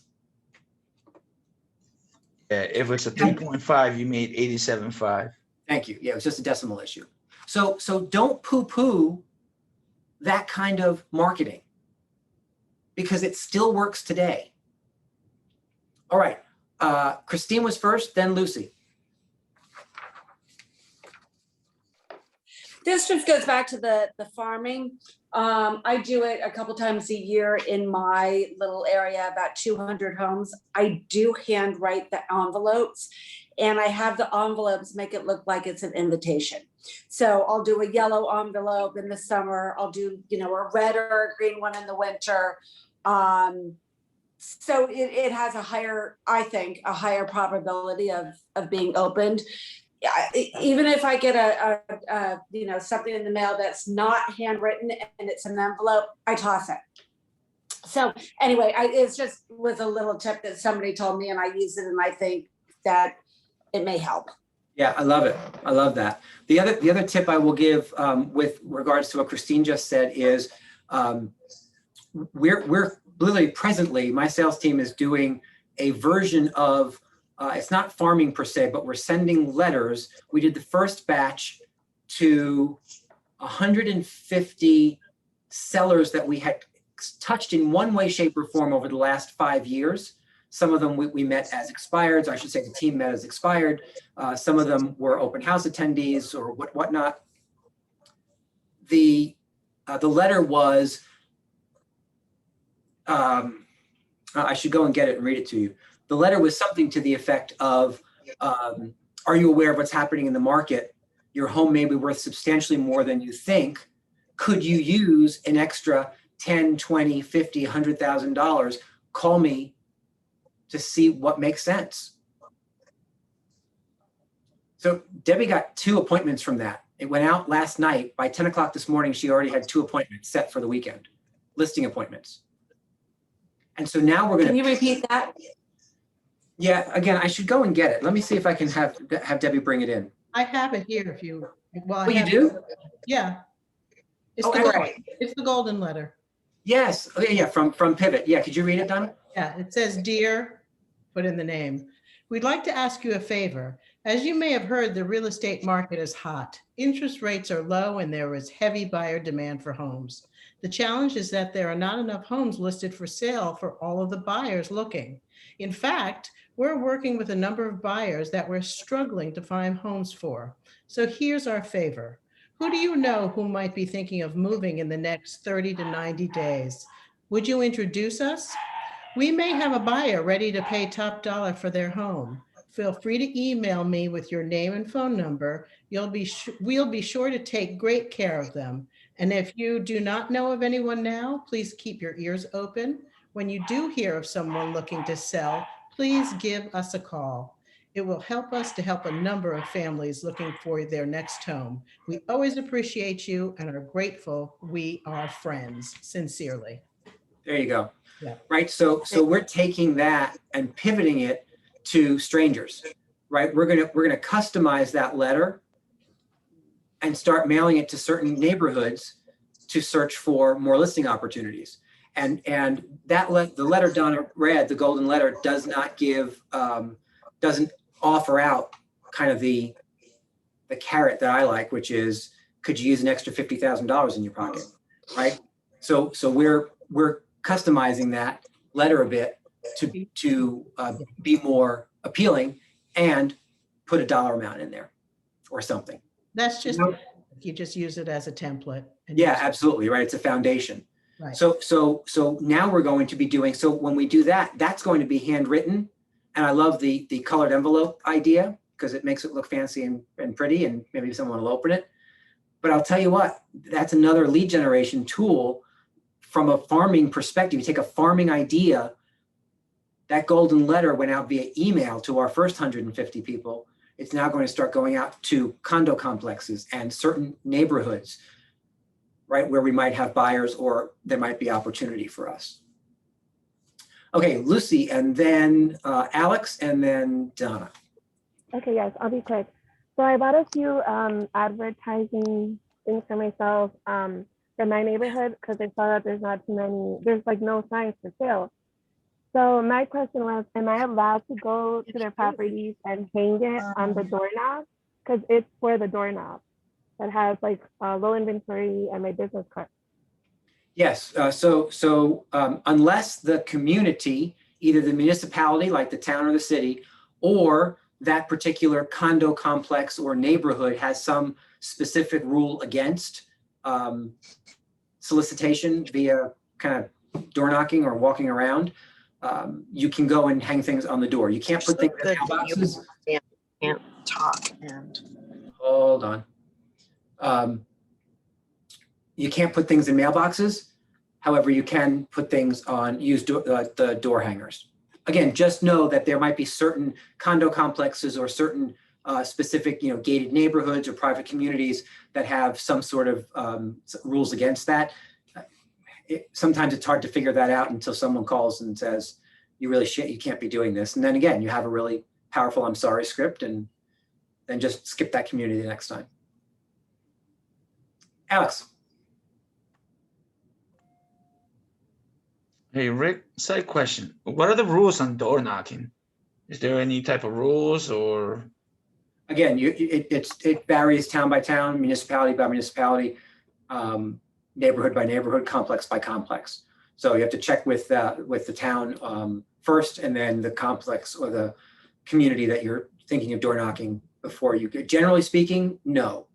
Yeah, if it's a 3.5, you made 87.5. Thank you. Yeah, it was just a decimal issue. So don't poo-poo that kind of marketing. because it still works today. All right, Christine was first, then Lucy. This just goes back to the farming. I do it a couple times a year in my little area, about 200 homes. I do handwrite the envelopes, and I have the envelopes make it look like it's an invitation. So I'll do a yellow envelope in the summer. I'll do, a red or a green one in the winter. So it has I think, a higher probability of being opened. Even if I get something in the mail that's not handwritten and it's an envelope, I toss it. So anyway, it's just was a little tip that somebody told me, and I use it, and I think that it may help. Yeah, I love it. I love that. The other tip I will give with regards to what Christine just said is we're literally presently, my sales team is doing a version of it's not farming per se, but we're sending letters. We did the first batch to 150 sellers that we had touched in one way, shape, or form over the last 5 years. Some of them we met as expired, or I should say the team met as expired. Some of them were open house attendees or whatnot. The letter was, I should go and get it and read it to you. The letter was something to the effect of, are you aware of what's happening in the market? Your home may be worth substantially more than you think. Could you use an extra 10, 20, 50, $100,000? Call me to see what makes sense. So Debbie got 2 appointments from that. It went out last night. By 10 o'clock this morning, she already had 2 appointments set for the weekend, listing appointments. And so now we're going to— Can you repeat that? Yeah, again, I should go and get it. Let me see if I can have Debbie bring it in. I have it here if you, well. Oh, you do? Yeah. It's Oh, the all gold- right. It's the golden letter. Yes. Okay, yeah, from Pivot. Yeah, could you read it, Donna? Yeah, it says, "Dear," put in the name. "We'd like to ask you a favor. As you may have heard, the real estate market is hot. Interest rates are low and there is heavy buyer demand for homes. The challenge is that there are not enough homes listed for sale for all of the buyers looking. In fact, we're working with a number of buyers that we're struggling to find homes for. So here's our favor. Who do you know who might be thinking of moving in the next 30 to 90 days? Would you introduce us? We may have a buyer ready to pay top dollar for their home. Feel free to email me with your name and phone number. We'll be sure to take great care of them. And if you do not know of anyone now, please keep your ears open. When you do hear of someone looking to sell, please give us a call. It will help us to help a number of families looking for their next home. We always appreciate you and are grateful. We are friends. Sincerely." There you go. Yeah. Right. So we're taking that and pivoting it to strangers, right? We're gonna customize that letter and start mailing it to certain neighborhoods to search for more listing opportunities. And that the letter Donna read, the golden letter, does not give, doesn't offer out kind of the carrot that I like, which is, could you use an extra $50,000 in your pocket, right? So we're customizing that letter a bit to be more appealing and put a dollar amount in there or something. That's just, you just use it as a template. and Yeah, use it. absolutely, right? It's a foundation. Right. So now we're going to be doing, so when we do that, that's going to be handwritten. And I love the colored envelope idea because it makes it look fancy and pretty, and maybe someone will open it. But I'll tell you what, that's another lead generation tool from a farming perspective. You take a farming idea, that golden letter went out via email to our first 150 people. It's now going to start going out to condo complexes and certain neighborhoods, right, where we might have buyers or there might be opportunity for us. Okay, Lucy, and then Alex, and then Donna. Okay, yes, I'll be quick. So I bought a few advertising things for myself for my neighborhood because I saw that there's like no signs for sale. So my question was, am I allowed to go to their properties and hang it on the doorknob? Because it's for the doorknob that has like low inventory and my business card. Yes, unless the community, either the municipality, like the town or the city, or that particular condo complex or neighborhood has some specific rule against solicitation via kind of door knocking or walking around, you can go and hang things on the door. You can't put things in mailboxes. Can't talk and. Hold on. You can't put things in mailboxes. However, you can put things on, use the door hangers. Again, just know that there might be certain condo complexes or certain specific, gated neighborhoods or private communities that have some sort of rules against that. Sometimes it's hard to figure that out until someone calls and says, you can't be doing this. And then again, you have a really powerful "I'm sorry" script, and then just skip that community the next time. Alex. Hey, Rick, side question. What are the rules on door knocking? Is there any type of rules or? Again, it varies town by town, municipality by municipality, neighborhood by neighborhood, complex by complex. So you have to check with the town first, and then the complex or the community that you're thinking of door knocking before you get. Generally speaking, no,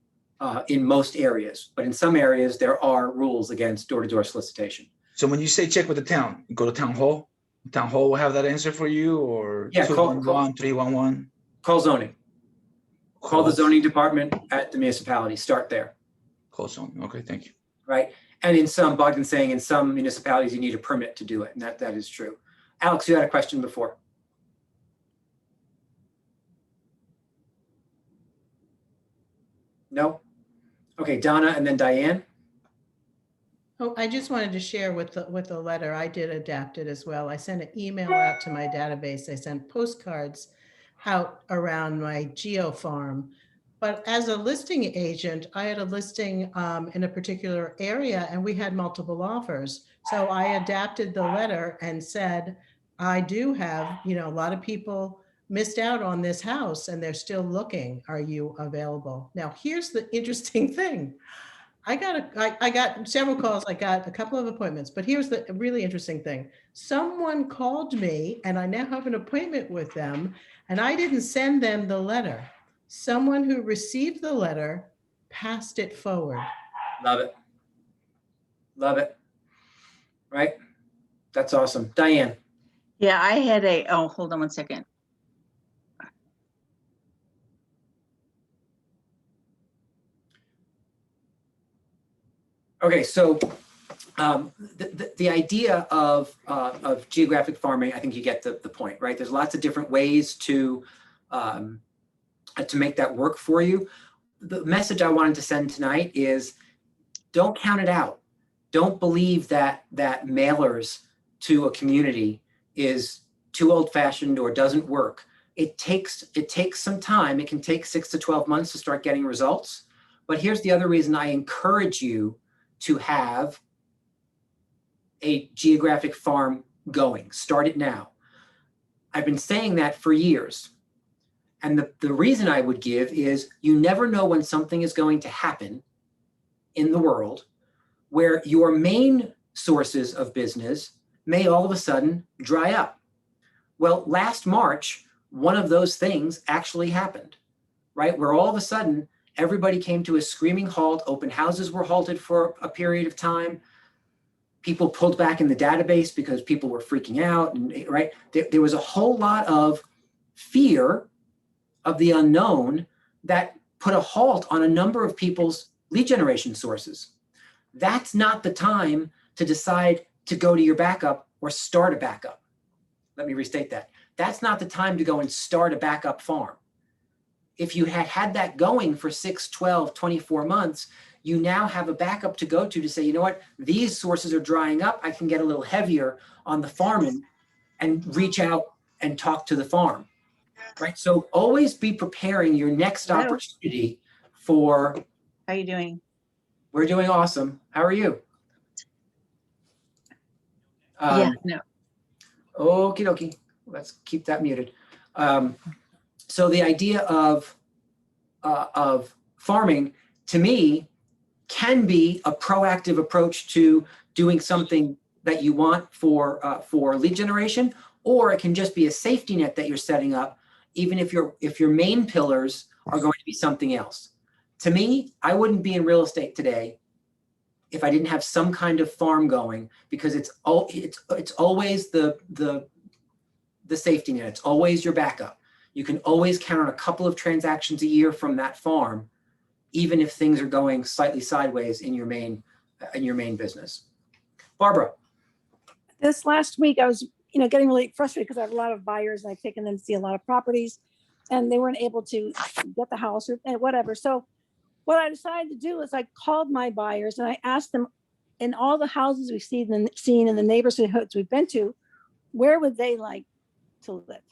in most areas, but in some areas there are rules against door-to-door solicitation. So when you say check with the town, you go to town hall. Town hall will have that answer for you, or Yeah, call 311. Call zoning. Call the zoning department at the municipality. Start there. Call zoning. Okay, thank you. Right. And in some, Bogdan's saying in some municipalities, you need a permit to do it. And that is true. Alex, you had a question before. No? Okay, Donna and then Diane. Oh, I just wanted to share with the letter. I did adapt it as well. I sent an email out to my database. I sent postcards out around my geo farm. But as a listing agent, I had a listing in a particular area and we had multiple offers. So I adapted the letter and said, I do have, a lot of people missed out on this house and they're still looking. Are you available? Now, here's the interesting thing. I got several calls. I got a couple of appointments, but here's the really interesting thing. Someone called me and I now have an appointment with them and I didn't send them the letter. Someone who received the letter passed it forward. Love it. Love it. Right? That's awesome. Diane. Yeah, I had hold on one second. Okay, so the idea of geographic farming, I think you get the point, right? There's lots of different ways to make that work for you. The message I wanted to send tonight is don't count it out. Don't believe that mailers to a community is too old-fashioned or doesn't work. It takes some time. It can take 6 to 12 months to start getting results. But here's the other reason I encourage you to have a geographic farm going. Start it now. I've been saying that for years. And the reason I would give is you never know when something is going to happen in the world where your main sources of business may all of a sudden dry up. Well, last March, one of those things actually happened, right? Where all of a sudden, everybody came to a screaming halt. Open houses were halted for a period of time. People pulled back in the database because people were freaking out, and right? There was a whole lot of fear of the unknown that put a halt on a number of people's lead generation sources. That's not the time to decide to go to your backup or start a backup. Let me restate that. That's not the time to go and start a backup farm. If you had that going for 6, 12, 24 months, you now have a backup to go to say, you know what, these sources are drying up. I can get a little heavier on the farming and reach out and talk to the farm, right? So always be preparing your next opportunity for. How are you doing? We're doing awesome. How are you? Yeah, no. Okie dokie. Let's keep that muted. So the idea of farming, to me, can be a proactive approach to doing something that you want for lead generation, or it can just be a safety net that you're setting up, even if your main pillars are going to be something else. To me, I wouldn't be in real estate today if I didn't have some kind of farm going, because it's always the safety net. It's always your backup. You can always count on a couple of transactions a year from that farm, even if things are going slightly sideways in your main business. Barbara. This last week, I was, getting really frustrated because I have a lot of buyers and I've taken them to see a lot of properties and they weren't able to get the house or whatever. So what I decided to do is I called my buyers and I asked them, in all the houses we've seen in the neighborhoods we've been to, where would they like to live?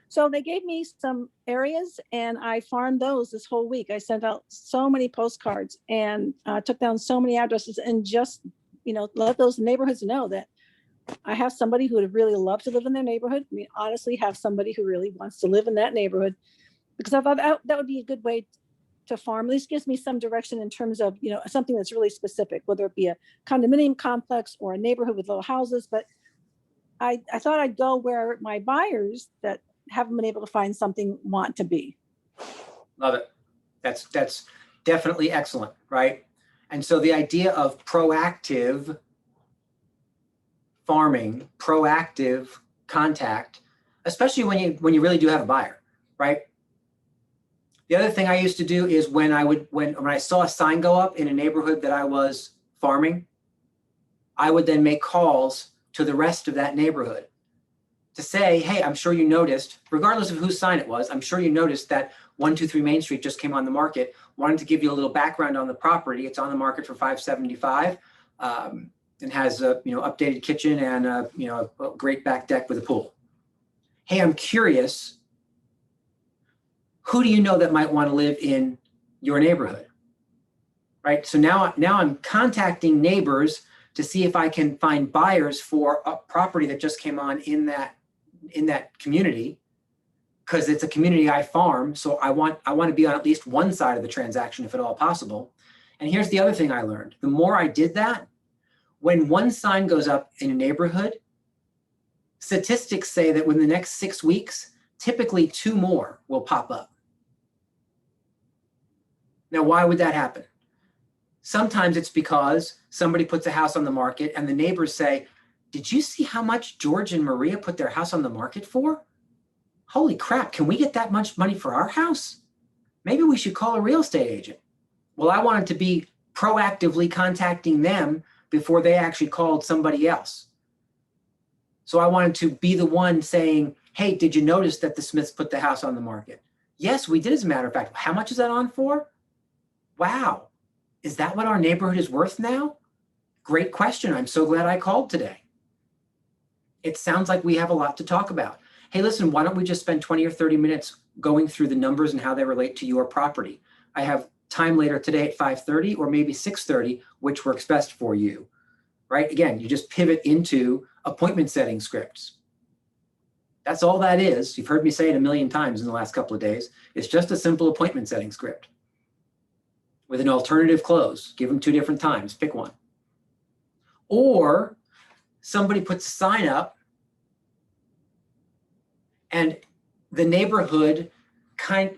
So they gave me some areas and I farmed those this whole week. I sent out so many postcards and took down so many addresses and just, let those neighborhoods know that I have somebody who would really love to live in their neighborhood. I mean, honestly, have somebody who really wants to live in that neighborhood, because I thought that would be a good way to farm. At least gives me some direction in terms of, something that's really specific, whether it be a condominium complex or a neighborhood with little houses. But I thought I'd go where my buyers that haven't been able to find something want to be. Love it. That's definitely excellent, right? And so the idea of proactive farming, proactive contact, especially when you really do have a buyer, right? The other thing I used to do is when I saw a sign go up in a neighborhood that I was farming, I would then make calls to the rest of that neighborhood to say, hey, I'm sure you noticed, regardless of whose sign it was, I'm sure you noticed that 123 Main Street just came on the market. Wanted to give you a little background on the property. It's on the market for $575 and has a updated kitchen and a great back deck with a pool. Hey, I'm curious, who do you know that might want to live in your neighborhood? Right. So now I'm contacting neighbors to see if I can find buyers for a property that just came on in that community, because it's a community I farm. So I want to be on at least one side of the transaction, if at all possible. And here's the other thing I learned. The more I did that, when one sign goes up in a neighborhood, statistics say that within the next 6 weeks, typically 2 more will pop up. Now, why would that happen? Sometimes it's because somebody puts a house on the market and the neighbors say, did you see how much George and Maria put their house on the market for? Holy crap, can we get that much money for our house? Maybe we should call a real estate agent. Well, I wanted to be proactively contacting them before they actually called somebody else. So I wanted to be the one saying, hey, did you notice that the Smiths put the house on the market? Yes, we did, as a matter of fact. How much is that on for? Wow. Is that what our neighborhood is worth now? Great question. I'm so glad I called today. It sounds like we have a lot to talk about. Hey, listen, why don't we just spend 20 or 30 minutes going through the numbers and how they relate to your property? I have time later today at 5:30 or maybe 6:30, which works best for you, right? Again, you just pivot into appointment setting scripts. That's all that is. You've heard me say it a million times in the last couple of days. It's just a simple appointment setting script with an alternative close. Give them 2 different times, pick one. Or somebody puts a sign up and the neighborhood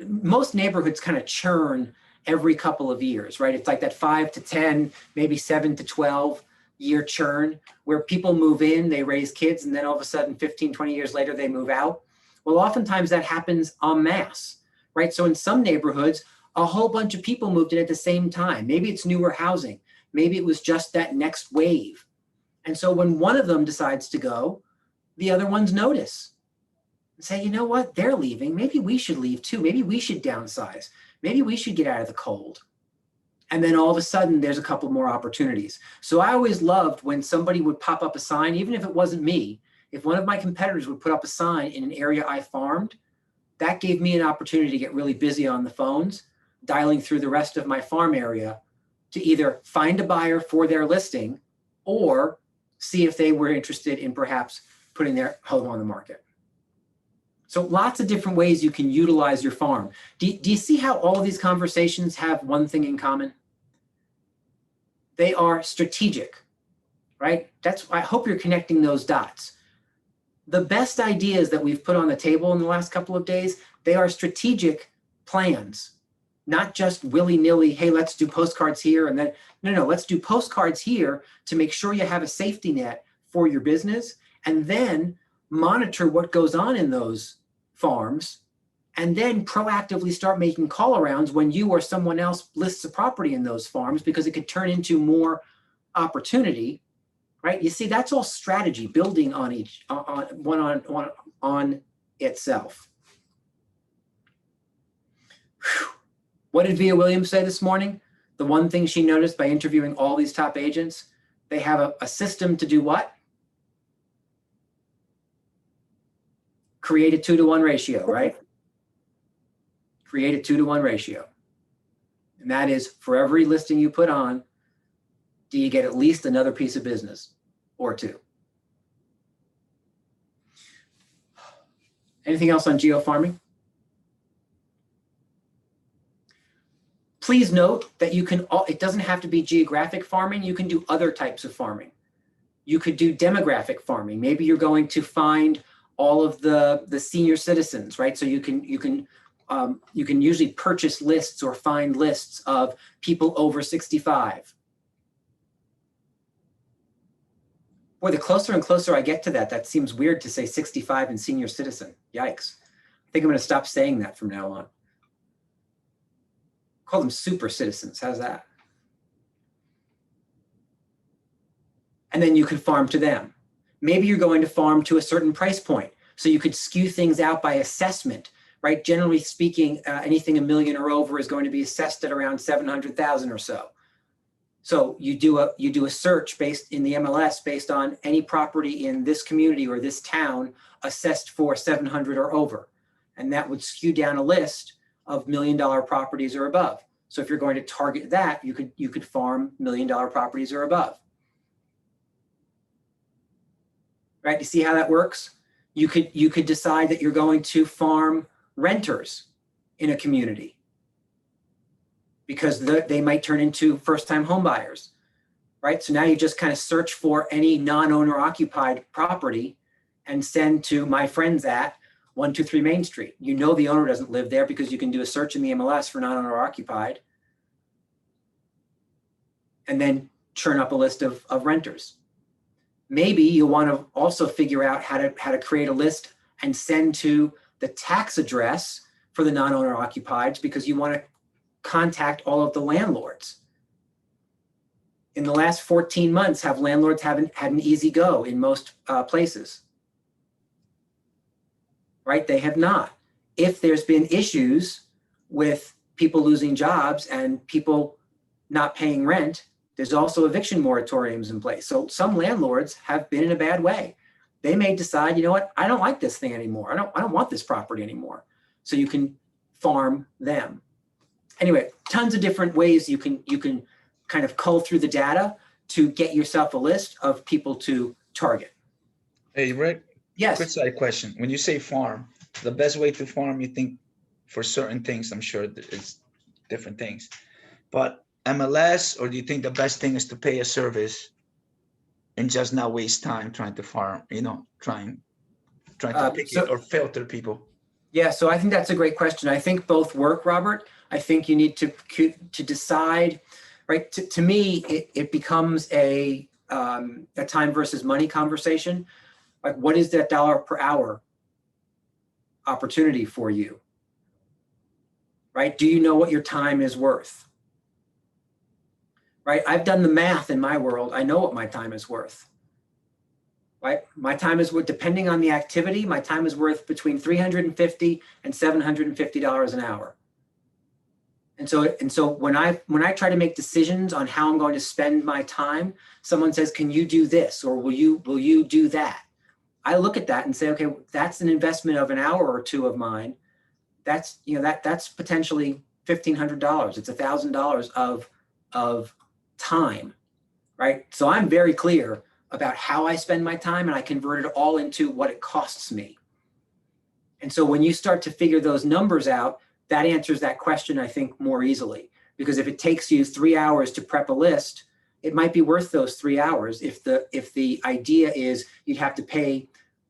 most neighborhoods kind of churn every couple of years, right? It's like that 5 to 10, maybe 7 to 12 year churn where people move in, they raise kids, and then all of a sudden 15, 20 years later, they move out. Well, oftentimes that happens en masse, right? So in some neighborhoods, a whole bunch of people moved in at the same time. Maybe it's newer housing. Maybe it was just that next wave. And so when one of them decides to go, the other ones notice and say, you know what, they're leaving. Maybe we should leave too. Maybe we should downsize. Maybe we should get out of the cold. And then all of a sudden there's a couple more opportunities. So I always loved when somebody would pop up a sign, even if it wasn't me, if one of my competitors would put up a sign in an area I farmed, that gave me an opportunity to get really busy on the phones, dialing through the rest of my farm area to either find a buyer for their listing or see if they were interested in perhaps putting their home on the market. So lots of different ways you can utilize your farm. Do you see how all of these conversations have one thing in common? They are strategic, right? I hope you're connecting those dots. The best ideas that we've put on the table in the last couple of days, they are strategic plans, not just willy-nilly, hey, let's do postcards here and then, no, let's do postcards here to make sure you have a safety net for your business, and then monitor what goes on in those farms, and then proactively start making call arounds when you or someone else lists a property in those farms, because it could turn into more opportunity, right? You see, that's all strategy, building on on itself. Whew. What did Via Williams say this morning? The one thing she noticed by interviewing all these top agents, they have a system to do what? Create a 2-to-1 ratio, right? Create a 2-to-1 ratio. And that is, for every listing you put on, do you get at least another piece of business or two? Anything else on geofarming? Please note that you can, it doesn't have to be geographic farming. You can do other types of farming. You could do demographic farming. Maybe you're going to find all of the senior citizens, right? So you can usually purchase lists or find lists of people over 65. Boy, the closer and closer I get to that, that seems weird to say 65 and senior citizen. Yikes. I think I'm going to stop saying that from now on. Call them super citizens. How's that? And then you could farm to them. Maybe you're going to farm to a certain price point. So you could skew things out by assessment, right? Generally speaking, anything $1 million or over is going to be assessed at around 700,000 or so. So you do a search based in the MLS based on any property in this community or this town assessed for 700 or over. And that would skew down a list of $1 million properties or above. So if you're going to target that, you could farm $1 million properties or above. Right? You see how that works? You could decide that you're going to farm renters in a community because they might turn into first-time home buyers, right? So now you just kind of search for any non-owner occupied property and send to my friends at 123 Main Street. You know the owner doesn't live there because you can do a search in the MLS for non-owner occupied and then churn up a list of renters. Maybe you want to also figure out how to create a list and send to the tax address for the non-owner occupieds because you want to contact all of the landlords. In the last 14 months, have landlords haven't had an easy go in most places? Right? They have not. If there's been issues with people losing jobs and people not paying rent, there's also eviction moratoriums in place. So some landlords have been in a bad way. They may decide, you know what, I don't like this thing anymore. I don't want this property anymore. So you can farm them. Anyway, tons of different ways you can kind of cull through the data to get yourself a list of people to target. Hey, Rick. Yes. Quick side question. When you say farm, the best way to farm, you think for certain things, I'm sure it's different things, but MLS, or do you think the best thing is to pay a service and just not waste time trying to farm, trying to pick it or filter people? Yeah, so I think that's a great question. I think both work, Robert. I think you need to decide, right? To me, it becomes a time versus money conversation. Like, what is that dollar per hour opportunity for you? Right? Do you know what your time is worth? Right? I've done the math in my world. I know what my time is worth. Right? My time is worth, depending on the activity, my time is worth between $350 and $750 an hour. And so when I try to make decisions on how I'm going to spend my time, someone says, "Can you do this?" or "Will you do that?" I look at that and say, okay, that's an investment of an hour or two of mine. That's potentially $1,500. It's $1,000 of time, right? So I'm very clear about how I spend my time, and I convert it all into what it costs me. And so when you start to figure those numbers out, that answers that question, I think, more easily. Because if it takes you 3 hours to prep a list it might be worth those 3 hours if the idea is you'd have to pay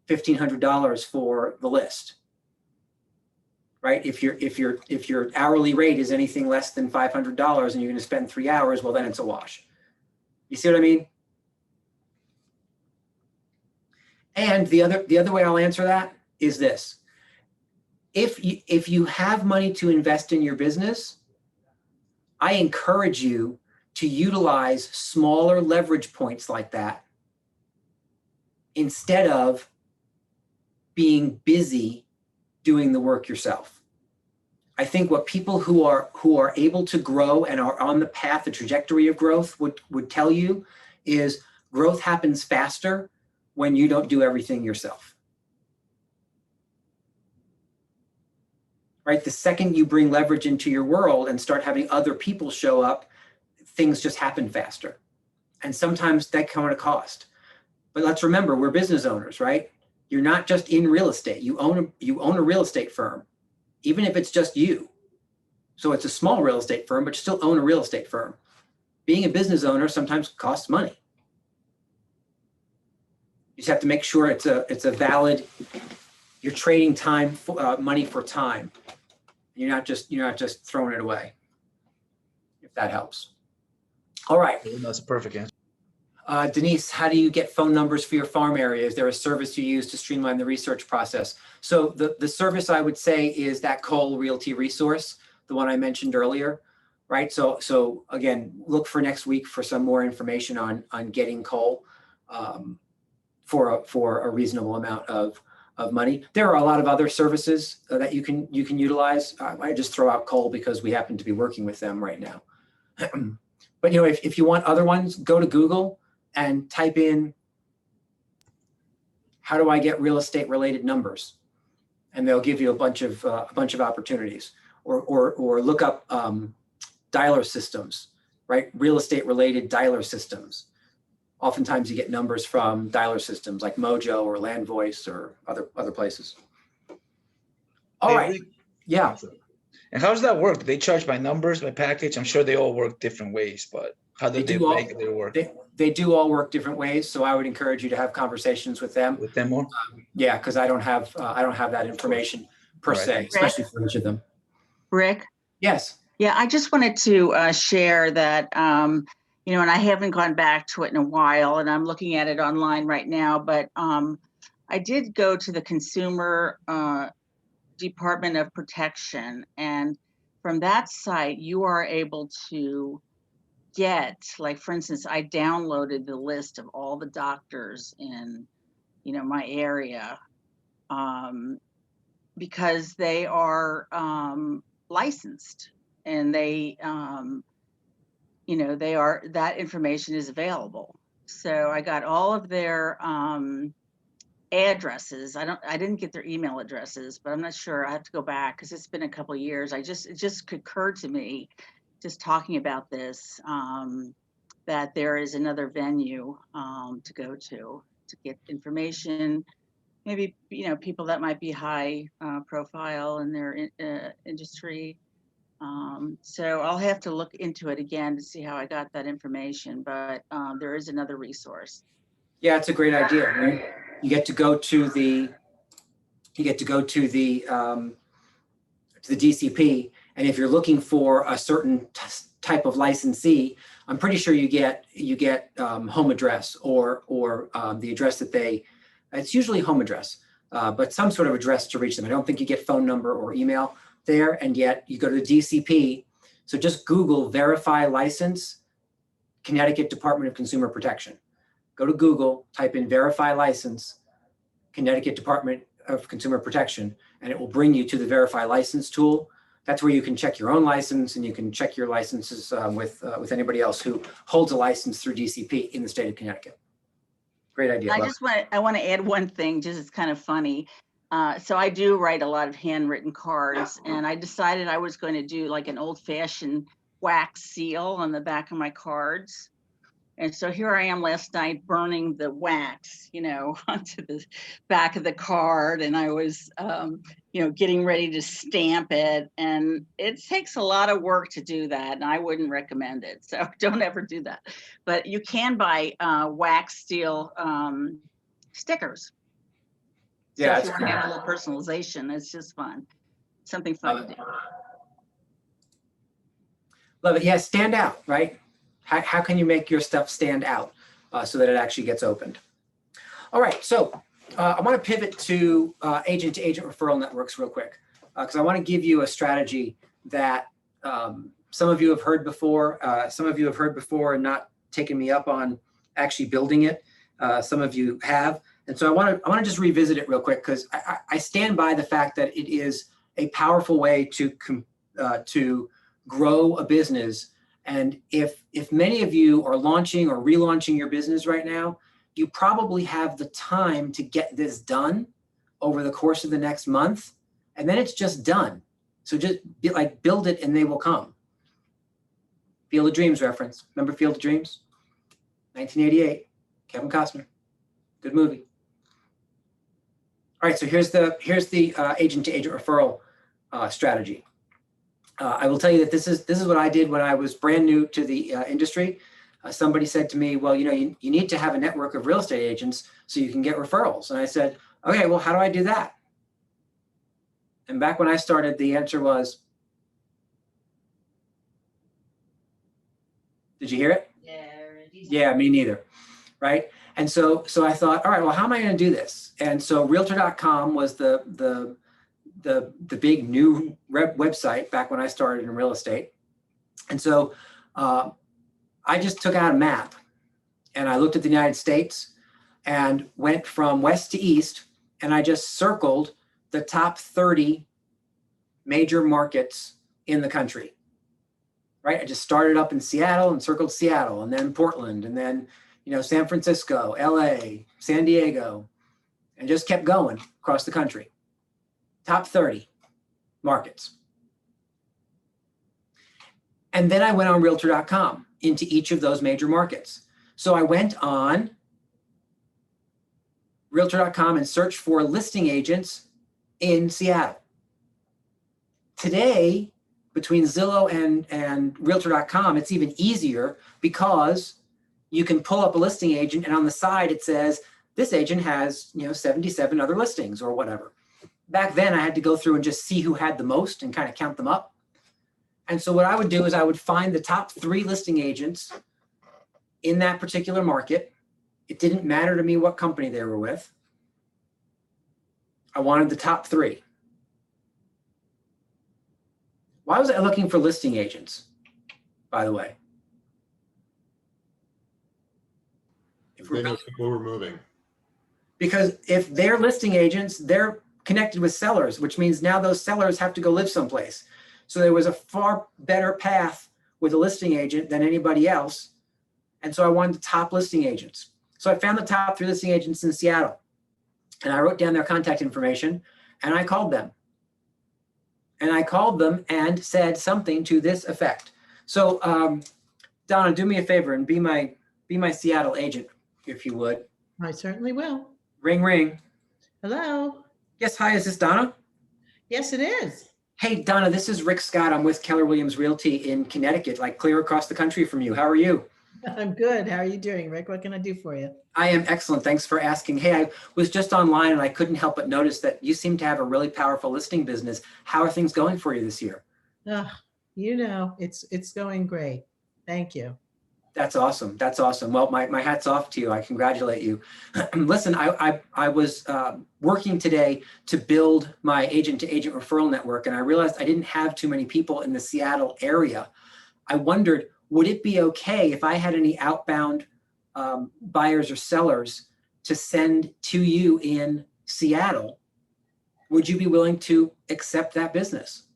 $1,500 for the list. Right? If your hourly rate is anything less than $500 and you're going to spend 3 hours, well, then it's a wash. You see what I mean? And the other way I'll answer that is this. If you have money to invest in your business, I encourage you to utilize smaller leverage points like that instead of being busy doing the work yourself. I think what people who are able to grow and are on the path, the trajectory of growth would tell you is growth happens faster when you don't do everything yourself. Right? The second you bring leverage into your world and start having other people show up, things just happen faster. And sometimes that come at a cost. But let's remember, we're business owners, right? You're not just in real estate. You own a real estate firm, even if it's just you. So it's a small real estate firm, but you still own a real estate firm. Being a business owner sometimes costs money. You just have to make sure it's a valid. You're trading time for, money for time. You're not just throwing it away. If that helps. All right. That's a perfect answer. Denise, how do you get phone numbers for your farm area? Is there a service you use to streamline the research process? So the service I would say is that Cole Realty resource, the one I mentioned earlier, right? So again, look for next week for some more information on getting Cole for a reasonable amount of money. There are a lot of other services that you can utilize. I just throw out Cole because we happen to be working with them right now. But if you want other ones, go to Google and type in, how do I get real estate related numbers? And they'll give you a bunch of opportunities. Or look up dialer systems, right? Real estate related dialer systems. Oftentimes you get numbers from dialer systems like Mojo or Land Voice or other places. All right. Rick, yeah. And how does that work? Do they charge by numbers, by package? I'm sure they all work different ways, but how do they make it work? They do all work different ways. So I would encourage you to have conversations with them. With them more? Yeah, because I don't have that information per se, especially for each of them. Rick? Yes. Yeah, I just wanted to share that, and I haven't gone back to it in a while, and I'm looking at it online right now, but I did go to the Consumer Department of Protection, and from that site, you are able to get, like, for instance, I downloaded the list of all the doctors in, my area, because they are licensed, and they, that information is available. So I got all of their addresses. I didn't get their email addresses, but I'm not sure. I have to go back because it's been a couple of years. It just occurred to me, just talking about this, that there is another venue to go to get information. Maybe people that might be high profile in their industry. So I'll have to look into it again to see how I got that information. But there is another resource. Yeah, it's a great idea. Right? You get to go to the DCP, and if you're looking for a certain type of licensee, I'm pretty sure you get home address or the address that it's usually home address, but some sort of address to reach them. I don't think you get phone number or email there, and yet you go to the DCP. So just Google verify license, Connecticut Department of Consumer Protection. Go to Google, type in verify license, Connecticut Department of Consumer Protection, and it will bring you to the verify license tool. That's where you can check your own license, and you can check your licenses with anybody else who holds a license through DCP in the state of Connecticut. Great idea. I want to add one thing, just it's kind of funny. So I do write a lot of handwritten cards, and I decided I was going to do like an old-fashioned wax seal on the back of my cards. And so here I am last night burning the wax, onto the back of the card. And I was, getting ready to stamp it. And it takes a lot of work to do that. And I wouldn't recommend it. So don't ever do that. But you can buy wax steel stickers. So Yeah, if you want to have a little personalization, it's just fun. Something fun to do. Love it. Yeah, stand out, right? How can you make your stuff stand out so that it actually gets opened? All right, so I want to pivot to agent-to-agent referral networks real quick because I want to give you a strategy that some of you have heard before. Some of you have heard before and not taken me up on actually building it. Some of you have. And so I want to just revisit it real quick because I stand by the fact that it is a powerful way to grow a business. And if many of you are launching or relaunching your business right now, you probably have the time to get this done over the course of the next month, and then it's just done. So just build it and they will come. Field of Dreams reference. Remember Field of Dreams? 1988, Kevin Costner. Good movie. All right, so here's the agent-to-agent referral strategy. I will tell you that this is what I did when I was brand new to the industry. Somebody said to me, well, you need to have a network of real estate agents so you can get referrals. And I said, okay, well, how do I do that? And back when I started, the answer was, did you hear it? Yeah, me neither, right? And so I thought, all right, well, how am I going to do this? And so Realtor.com was the big new website back when I started in real estate. And so I just took out a map and I looked at the United States and went from west to east, and I just circled the top 30 major markets in the country, right? I just started up in Seattle and circled Seattle, and then Portland, and then, San Francisco, LA, San Diego, and just kept going across the country. Top 30 markets. And then I went on Realtor.com into each of those major markets. So I went on Realtor.com and searched for listing agents in Seattle. Today, between Zillow and Realtor.com, it's even easier because you can pull up a listing agent and on the side it says, this agent has 77 other listings or whatever. Back then I had to go through and just see who had the most and kind of count them up. And so what I would do is I would find the top 3 listing agents in that particular market. It didn't matter to me what company they were with. I wanted the top 3. Why was I looking for listing agents, by the way? They know people were moving. Because if they're listing agents, they're connected with sellers, which means now those sellers have to go live someplace. So there was a far better path with a listing agent than anybody else. And so I wanted the top listing agents. So I found the top 3 listing agents in Seattle, and I wrote down their contact information and I called them. And I called them and said something to this effect. So Donna, do me a favor and be my Seattle agent, if you would. I certainly will. Ring, ring. Hello. Yes, hi, is this Donna? Yes, it is. Hey, Donna, this is Rick Scott. I'm with Keller Williams Realty in Connecticut, like clear across the country from you. How are you? I'm good. How are you doing, Rick? What can I do for you? I am excellent. Thanks for asking. Hey, I was just online and I couldn't help but notice that you seem to have a really powerful listing business. How are things going for you this year? It's going great. Thank you. That's awesome. That's awesome. Well, my hat's off to you. I congratulate you. Listen, I was working today to build my agent-to-agent referral network, and I realized I didn't have too many people in the Seattle area. I wondered, would it be okay if I had any outbound buyers or sellers to send to you in Seattle? Would you be willing to accept that business?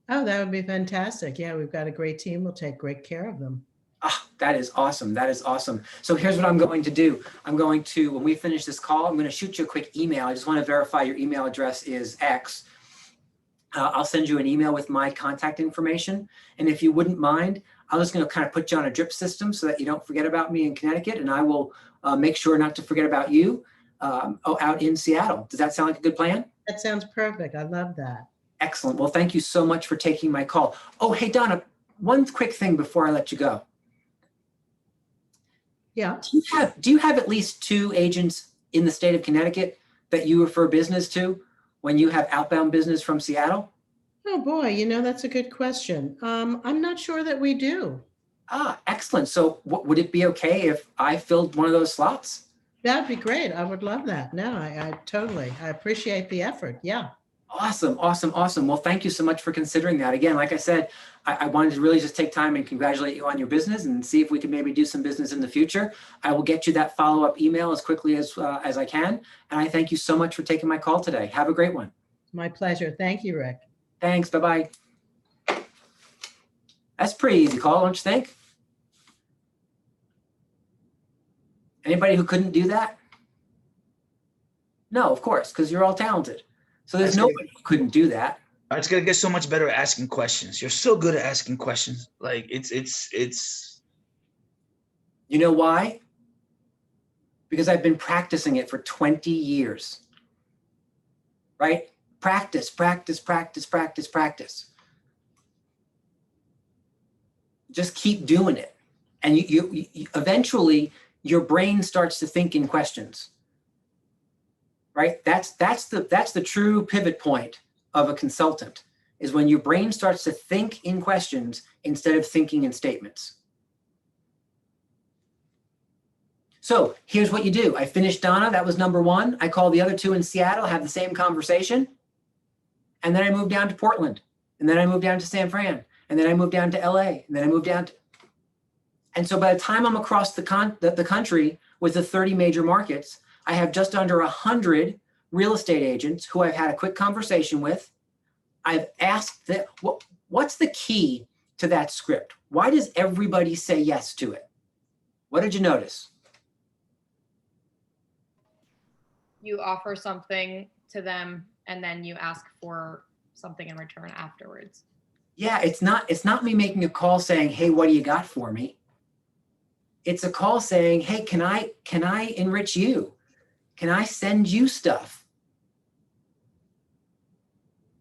Oh, that would be fantastic. Yeah, we've got a great team. We'll take great care of them. Ah, that is awesome. That is awesome. So here's what I'm going to do. I'm going to, when we finish this call, I'm going to shoot you a quick email. I just want to verify your email address is X. I'll send you an email with my contact information. And if you wouldn't mind, I'm just going to kind of put you on a drip system so that you don't forget about me in Connecticut, and I will make sure not to forget about you out in Seattle. Does that sound like a good plan? That sounds perfect. I love that. Excellent. Well, thank you so much for taking my call. Oh, hey, Donna, one quick thing before I let you go. Yeah. Do you have at least 2 agents in the state of Connecticut that you refer business to when you have outbound business from Seattle? Oh, boy, you know, that's a good question. I'm not sure that we do. Ah, excellent. So would it be okay if I filled one of those slots? That'd be great. I would love that. No, I totally, I appreciate the effort. Yeah. Awesome, awesome, awesome. Well, thank you so much for considering that. Again, like I said, I wanted to really just take time and congratulate you on your business and see if we can maybe do some business in the future. I will get you that follow-up email as quickly as I can. And I thank you so much for taking my call today. Have a great one. My pleasure. Thank you, Rick. Thanks. Bye-bye. That's a pretty easy call, don't you think? Anybody who couldn't do that? No, of course, because you're all talented. So there's nobody who couldn't do that. I just gotta get so much better at asking questions. You're so good at asking questions. Like it's. You know why? Because I've been practicing it for 20 years. Right? Practice, practice, practice, practice, practice. Just keep doing it. And you eventually your brain starts to think in questions. Right? That's the true pivot point of a consultant, is when your brain starts to think in questions instead of thinking in statements. So here's what you do. I finished Donna, that was number 1. I call the other 2 in Seattle, have the same conversation. And then I moved down to Portland. And then I moved down to San Fran. And then I moved down to LA. And then I moved down to, and so by the time I'm across the country with the 30 major markets, I have just under 100 real estate agents who I've had a quick conversation with. I've asked that, what's the key to that script? Why does everybody say yes to it? What did you notice? You offer something to them and then you ask for something in return afterwards. Yeah, it's not me making a call saying, hey, what do you got for me? It's a call saying, hey, can I enrich you? Can I send you stuff?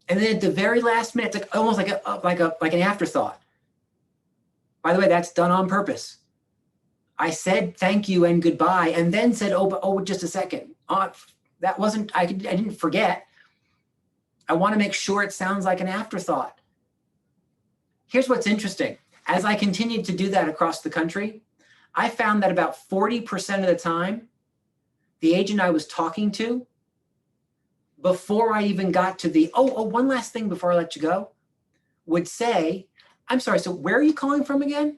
And then at the very last minute, it's like almost like an afterthought. By the way, that's done on purpose. I said thank you and goodbye, and then said, oh, just a second. That wasn't, I didn't forget. I want to make sure it sounds like an afterthought. Here's what's interesting. As I continued to do that across the country, I found that about 40% of the time, the agent I was talking to, before I even got to the, one last thing before I let you go, would say, I'm sorry, so where are you calling from again?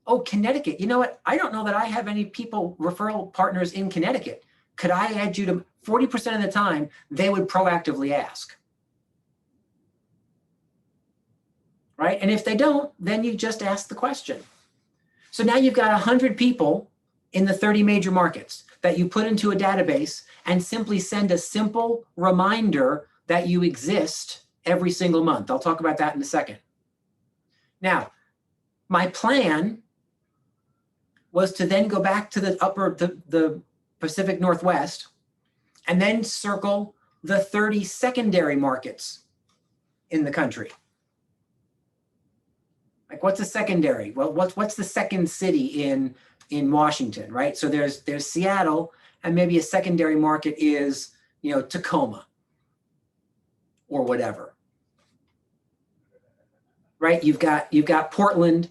Oh, Connecticut. You know what? I don't know that I have any referral partners in Connecticut. Could I add you to 40% of the time, they would proactively ask. Right? And if they don't, then you just ask the question. So now you've got 100 people in the 30 major markets that you put into a database and simply send a simple reminder that you exist every single month. I'll talk about that in a second. Now, my plan was to then go back to the Pacific Northwest and then circle the 30 secondary markets in the country. Like, what's a secondary? Well, what's the second city in Washington, right? So there's Seattle, and maybe a secondary market is, Tacoma or whatever. Right? You've got Portland,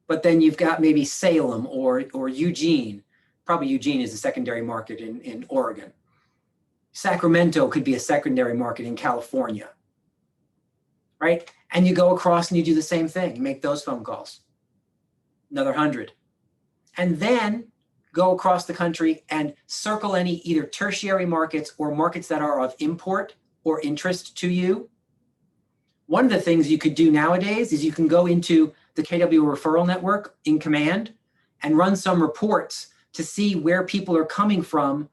but then you've got maybe Salem or Eugene. Probably Eugene is a secondary market in Oregon. Sacramento could be a secondary market in California. Right? And you go across and you do the same thing. You make those phone calls. Another 100. And then go across the country and circle any either tertiary markets or markets that are of import or interest to you. One of the things you could do nowadays is you can go into the KW referral network in Command and run some reports to see where people are coming from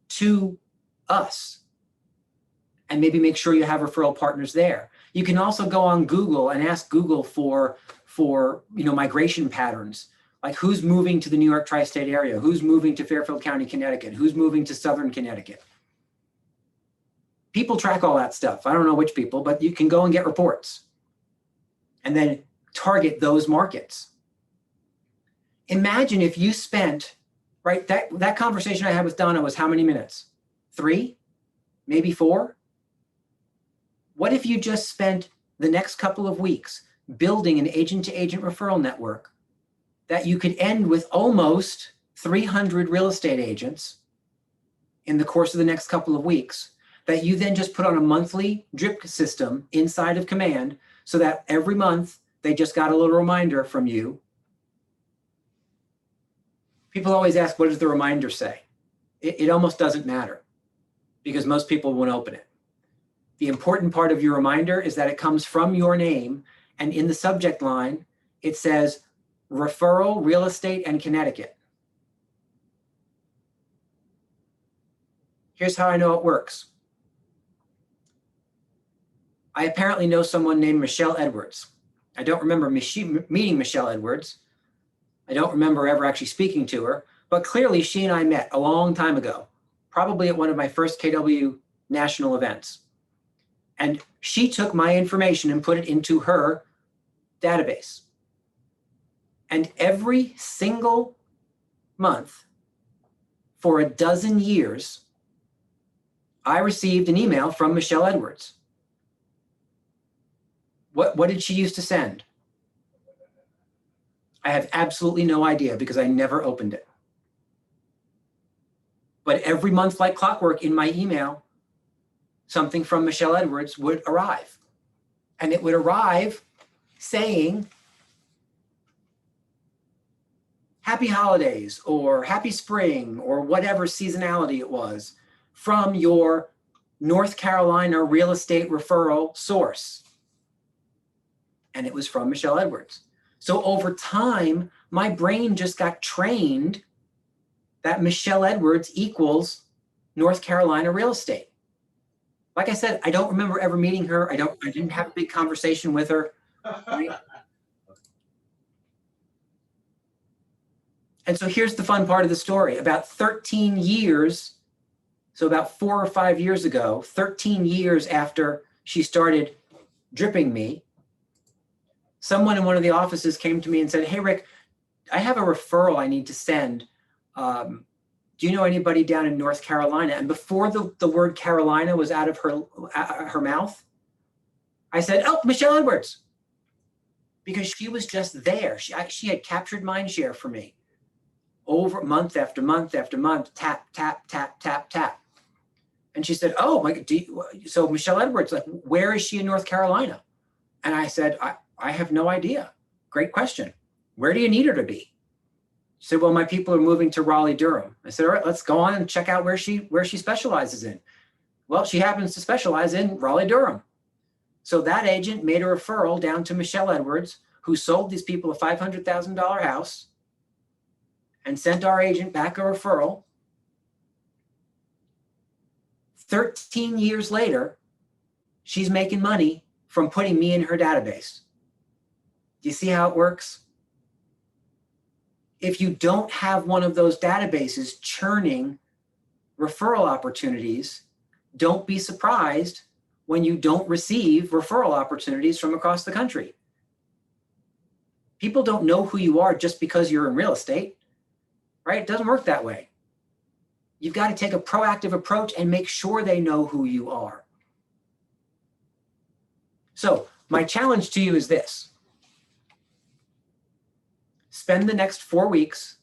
to us, and maybe make sure you have referral partners there. You can also go on Google and ask Google for for, migration patterns, like who's moving to the New York tri-state area, who's moving to Fairfield County, Connecticut, who's moving to Southern Connecticut. People track all that stuff. I don't know which people, but you can go and get reports and then target those markets. Imagine if you spent, right, that conversation I had with Donna was how many minutes? 3, maybe 4? What if you just spent the next couple of weeks building an agent-to-agent referral network that you could end with almost 300 real estate agents in the course of the next couple of weeks, that you then just put on a monthly drip system inside of Command so that every month they just got a little reminder from you. People always ask, what does the reminder say? It almost doesn't matter because most people won't open it. The important part of your reminder is that it comes from your name, and in the subject line, it says referral, real estate, and Connecticut. Here's how I know it works. I apparently know someone named Michelle Edwards. I don't remember meeting Michelle Edwards. I don't remember ever actually speaking to her, but clearly she and I met a long time ago, probably at one of my first KW national events. And she took my information and put it into her database. And every single month for 12 years, I received an email from Michelle Edwards. What did she used to send? I have absolutely no idea because I never opened it. But every month, like clockwork, in my email, something from Michelle Edwards would arrive. And it would arrive saying, happy holidays or happy spring or whatever seasonality it was from your North Carolina real estate referral source. And it was from Michelle Edwards. So over time, my brain just got trained that Michelle Edwards equals North Carolina real estate. Like I said, I don't remember ever meeting her. I didn't have a big conversation with her. Right? And so here's the fun part of the story. About 13 years, so about 4 or 5 years ago, 13 years after she started dripping me, someone in one of the offices came to me and said, hey, Rick, I have a referral I need to send. Do you know anybody down in North Carolina? And before the word Carolina was out of her mouth, I said, oh, Michelle Edwards. Because she was just there. She had captured mind share for me. Over month after month after month, tap, tap, tap, tap, tap. And she said, oh, my, so Michelle Edwards, like, where is she in North Carolina? And I said, I have no idea. Great question. Where do you need her to be? She said, well, my people are moving to Raleigh-Durham. I said, all right, let's go on and check out where she specializes in. Well, she happens to specialize in Raleigh-Durham. So that agent made a referral down to Michelle Edwards, who sold these people a $500,000 house and sent our agent back a referral. 13 years later, she's making money from putting me in her database. Do you see how it works? If you don't have one of those databases churning referral opportunities, don't be surprised when you don't receive referral opportunities from across the country. People don't know who you are just because you're in real estate, right? It doesn't work that way. You've got to take a proactive approach and make sure they know who you are. So my challenge to you is this. Spend the next 4 weeks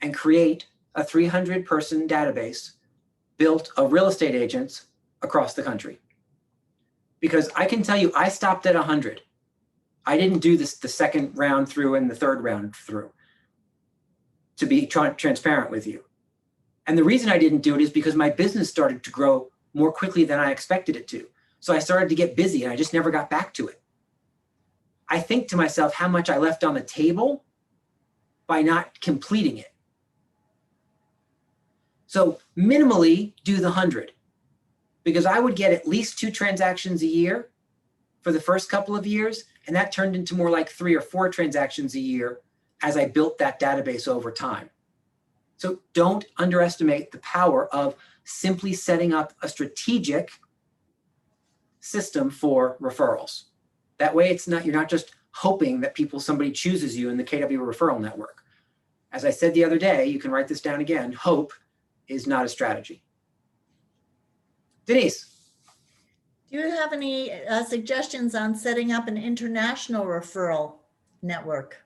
and create a 300-person database built of real estate agents across the country. Because I can tell you, I stopped at 100. I didn't do this the second round through and the third round through, to be transparent with you. And the reason I didn't do it is because my business started to grow more quickly than I expected it to. So I started to get busy and I just never got back to it. I think to myself how much I left on the table by not completing it. So minimally do the 100, because I would get at least 2 transactions a year for the first couple of years, and that turned into more like 3 or 4 transactions a year as I built that database over time. So don't underestimate the power of simply setting up a strategic system for referrals. That way it's not, you're not just hoping that somebody chooses you in the KW referral network. As I said the other day, you can write this down again, hope is not a strategy. Denise. Do you have any suggestions on setting up an international referral network?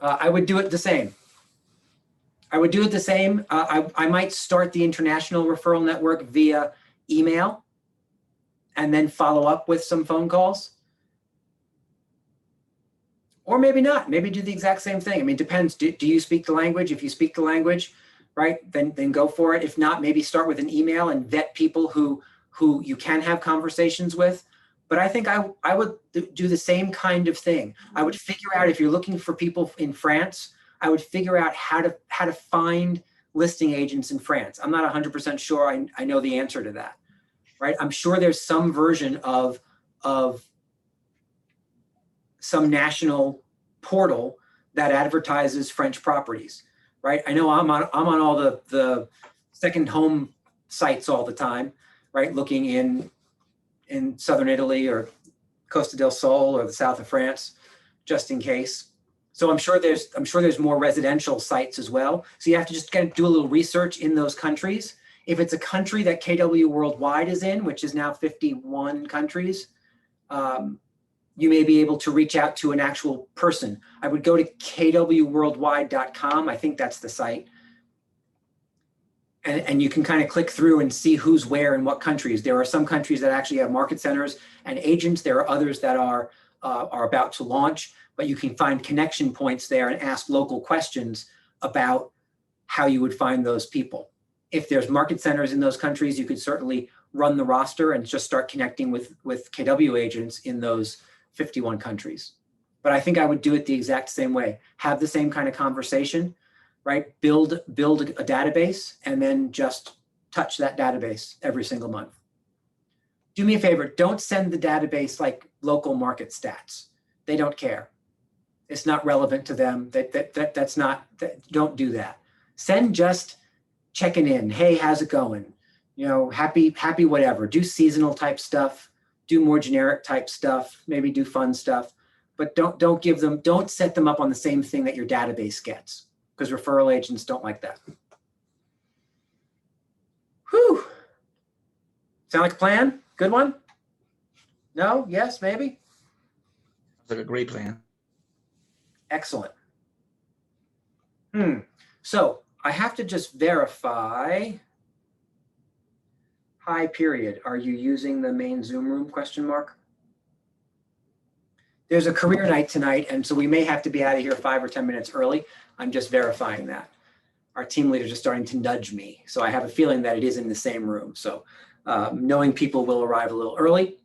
I would do it the same. I would do it the same. I might start the international referral network via email and then follow up with some phone calls. Or maybe not, maybe do the exact same thing. I mean, it depends. Do you speak the language? If you speak the language, right, then go for it. If not, maybe start with an email and vet people who you can have conversations with. But I think I would do the same kind of thing. I would figure out, if you're looking for people in France, I would figure out how to find listing agents in France. I'm not 100% sure I know the answer to that, right? I'm sure there's some version of some national portal that advertises French properties, right? I know I'm on all the second home sites all the time, right? Looking in Southern Italy or Costa del Sol or the south of France, just in case. So I'm sure there's more residential sites as well. So you have to just kind of do a little research in those countries. If it's a country that KW Worldwide is in, which is now 51 countries, you may be able to reach out to an actual person. I would go to kwworldwide.com. I think that's the site. And you can kind of click through and see who's where in what countries. There are some countries that actually have market centers and agents. There are others that are about to launch, but you can find connection points there and ask local questions about how you would find those people. If there's market centers in those countries, you could certainly run the roster and just start connecting with KW agents in those 51 countries. But I think I would do it the exact same way. Have the same kind of conversation, right? Build a database and then just touch that database every single month. Do me a favor, don't send the database like local market stats. They don't care. It's not relevant to them. Don't do that. Send just checking in. Hey, how's it going? You know, happy whatever. Do seasonal type stuff. Do more generic type stuff. Maybe do fun stuff. But don't set them up on the same thing that your database gets, because referral agents don't like that. Whew. Sound like a plan? Good one? No? Yes? Maybe? Sounds like a great plan. Excellent. So I have to just verify. Hi, period. Are you using the main Zoom room, question mark? There's a career night tonight, and so we may have to be out of here 5 or 10 minutes early. I'm just verifying that. Our team leaders are starting to nudge me, so I have a feeling that it is in the same room. So knowing people will arrive a little early,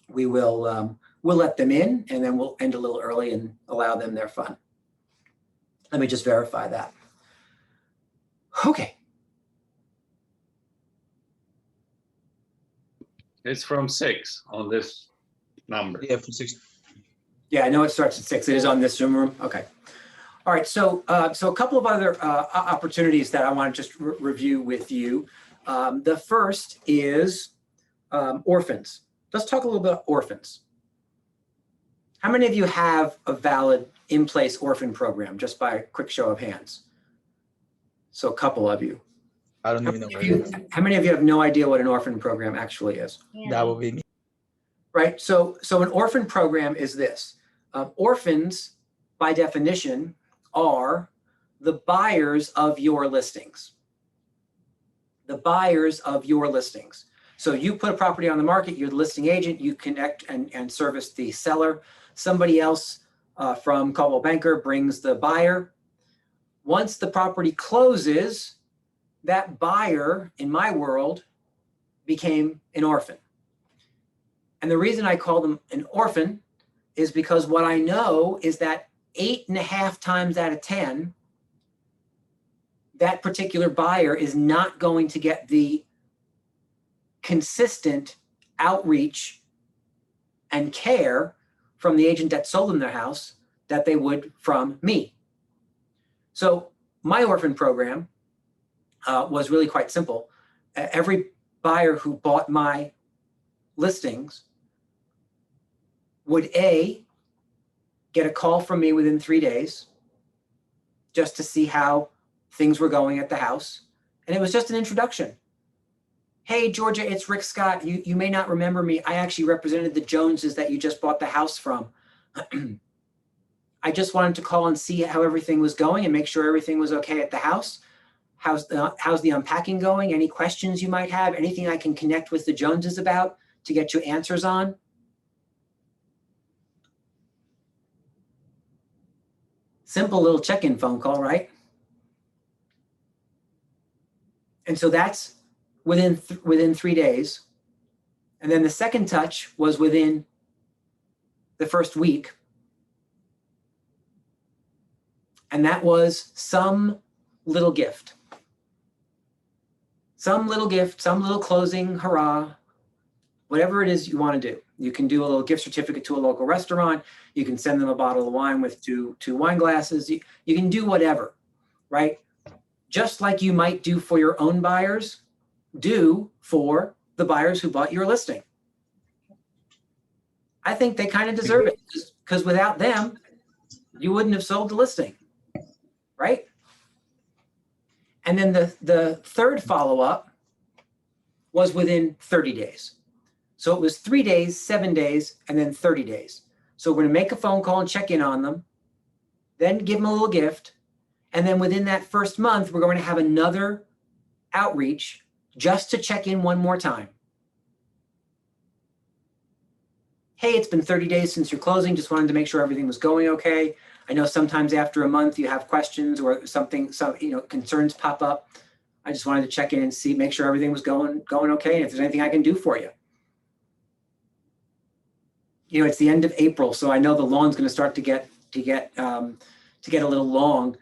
we'll let them in, and then we'll end a little early and allow them their fun. Let me just verify that. Okay. It's from 6 on this number. Yeah, from 6. Yeah, I know it starts at 6. It is on this Zoom room. Okay. All right. So a couple of other opportunities that I want to just review with you. The first is orphans. Let's talk a little bit about orphans. How many of you have a valid in-place orphan program, just by a quick show of hands? So a couple of you. I don't even know what it is. How many of you have no idea what an orphan program actually is? That will be me. Right. So an orphan program is this. Orphans, by definition, are the buyers of your listings. The buyers of your listings. So you put a property on the market, you're the listing agent, you connect and service the seller. Somebody else from Coldwell Banker brings the buyer. Once the property closes, that buyer, in my world, became an orphan. And the reason I call them an orphan is because what I know is that 8.5 times out of 10, that particular buyer is not going to get the consistent outreach and care from the agent that sold them their house that they would from me. So my orphan program was really quite simple. Every buyer who bought my listings would get a call from me within 3 days just to see how things were going at the house. And it was just an introduction. Hey, Georgia, it's Rick Scott. You may not remember me. I actually represented the Joneses that you just bought the house from. I just wanted to call and see how everything was going and make sure everything was okay at the house. How's the unpacking going? Any questions you might have? Anything I can connect with the Joneses about to get you answers on? Simple little check-in phone call, right? And so that's within 3 days. And then the second touch was within the first week. And that was some little gift. Some little gift, some little closing hurrah, whatever it is you want to do. You can do a little gift certificate to a local restaurant. You can send them a bottle of wine with two wine glasses. You can do whatever, right? Just like you might do for your own buyers, do for the buyers who bought your listing. I think they kind of deserve it because without them, you wouldn't have sold the listing, right? And then the third follow-up was within 30 days. So it was 3 days, 7 days, and then 30 days. So we're gonna make a phone call and check in on them, then give them a little gift. And then within that first month, we're going to have another outreach just to check in one more time. Hey, it's been 30 days since your closing. Just wanted to make sure everything was going okay. I know sometimes after a month you have questions or concerns pop up. I just wanted to check in and see, make sure everything was going okay, and if there's anything I can do for you. It's the end of April, so I know the lawn's going to start to get a little long.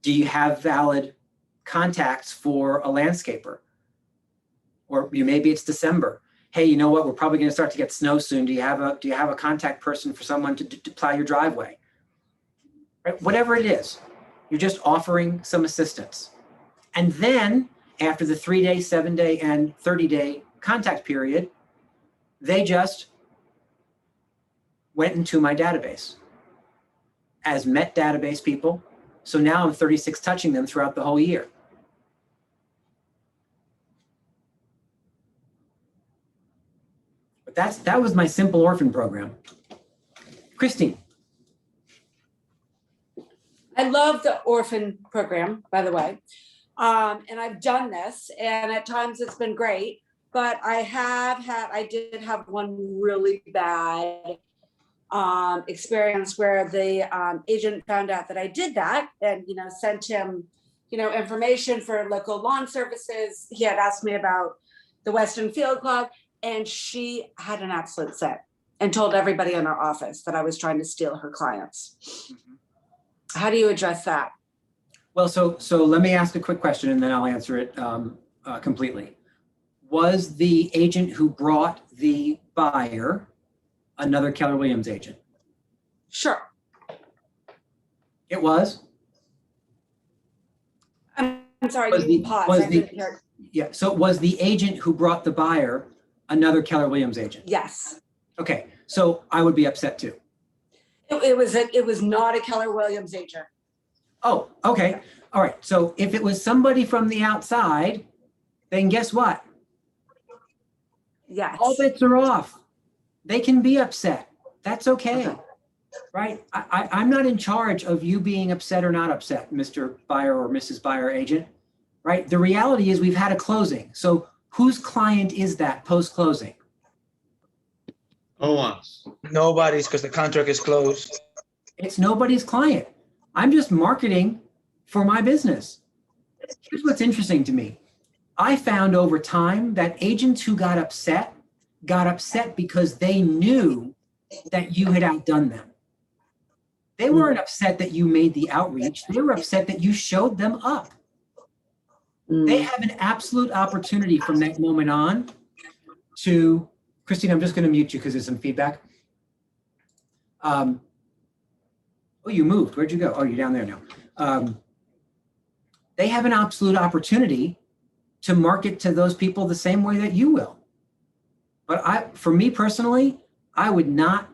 Do you have valid contacts for a landscaper? Or maybe it's December. Hey, you know what? We're probably going to start to get snow soon. Do you have a contact person for someone to plow your driveway? Right? Whatever it is, you're just offering some assistance. And then after the 3-day, 7-day, and 30-day contact period, they just went into my database as Met database people. So now I'm 36 touching them throughout the whole year. But that was my simple orphan program. Christine. I love the orphan program, by the way. And I've done this, and at times it's been great, but I did have one really bad experience where the agent found out that I did that and, sent him, information for local lawn services. He had asked me about the Western Field Club, and she had an absolute set and told everybody in our office that I was trying to steal her clients. Mm-hmm. How do you address that? Well, so let me ask a quick question and then I'll answer it completely. Was the agent who brought the buyer another Keller Williams agent? Sure. It was? I'm sorry, you paused. Yeah, so was the agent who brought the buyer another Keller Williams agent? Yes. Okay, so I would be upset too. It was not a Keller Williams agent. Oh, okay. All right. So if it was somebody from the outside, then guess what? Yes. All bets are off. They can be upset. That's okay. Right? I'm not in charge of you being upset or not upset, Mr. Buyer or Mrs. Buyer agent. Right? The reality is we've had a closing. So whose client is that post-closing? No one's. Nobody's, because the contract is closed. It's nobody's client. I'm just marketing for my business. Here's what's interesting to me. I found over time that agents who got upset because they knew that you had outdone them. They weren't upset that you made the outreach. They were upset that you showed them up. They have an absolute opportunity from that moment on to, Christine, I'm just going to mute you because there's some feedback. Oh, you moved. Where'd you go? Oh, you're down there now. They have an absolute opportunity to market to those people the same way that you will. But for me personally, I would not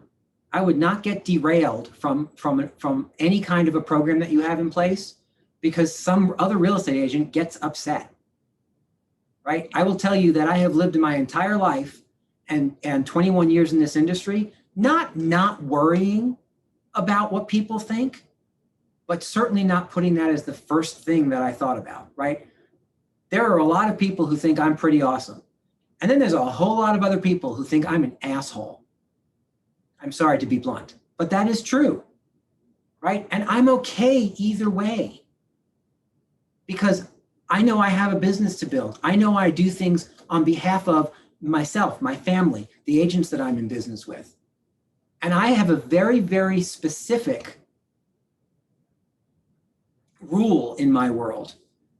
get derailed from any kind of a program that you have in place because some other real estate agent gets upset, right? I will tell you that I have lived my entire life and 21 years in this industry, not worrying about what people think, but certainly not putting that as the first thing that I thought about, right? There are a lot of people who think I'm pretty awesome. And then there's a whole lot of other people who think I'm an asshole. I'm sorry to be blunt, but that is true, right? And I'm okay either way because I know I have a business to build. I know I do things on behalf of myself, my family, the agents that I'm in business with. And I have a very, very specific rule in my world.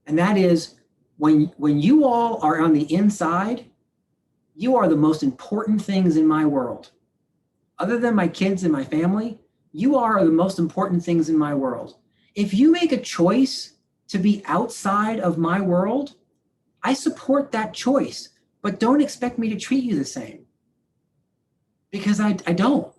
And that is when you all are on the inside, you are the most important things in my world. Other than my kids and my family, you are the most important things in my world. If you make a choice to be outside of my world, I support that choice, but don't expect me to treat you the same. Because I don't.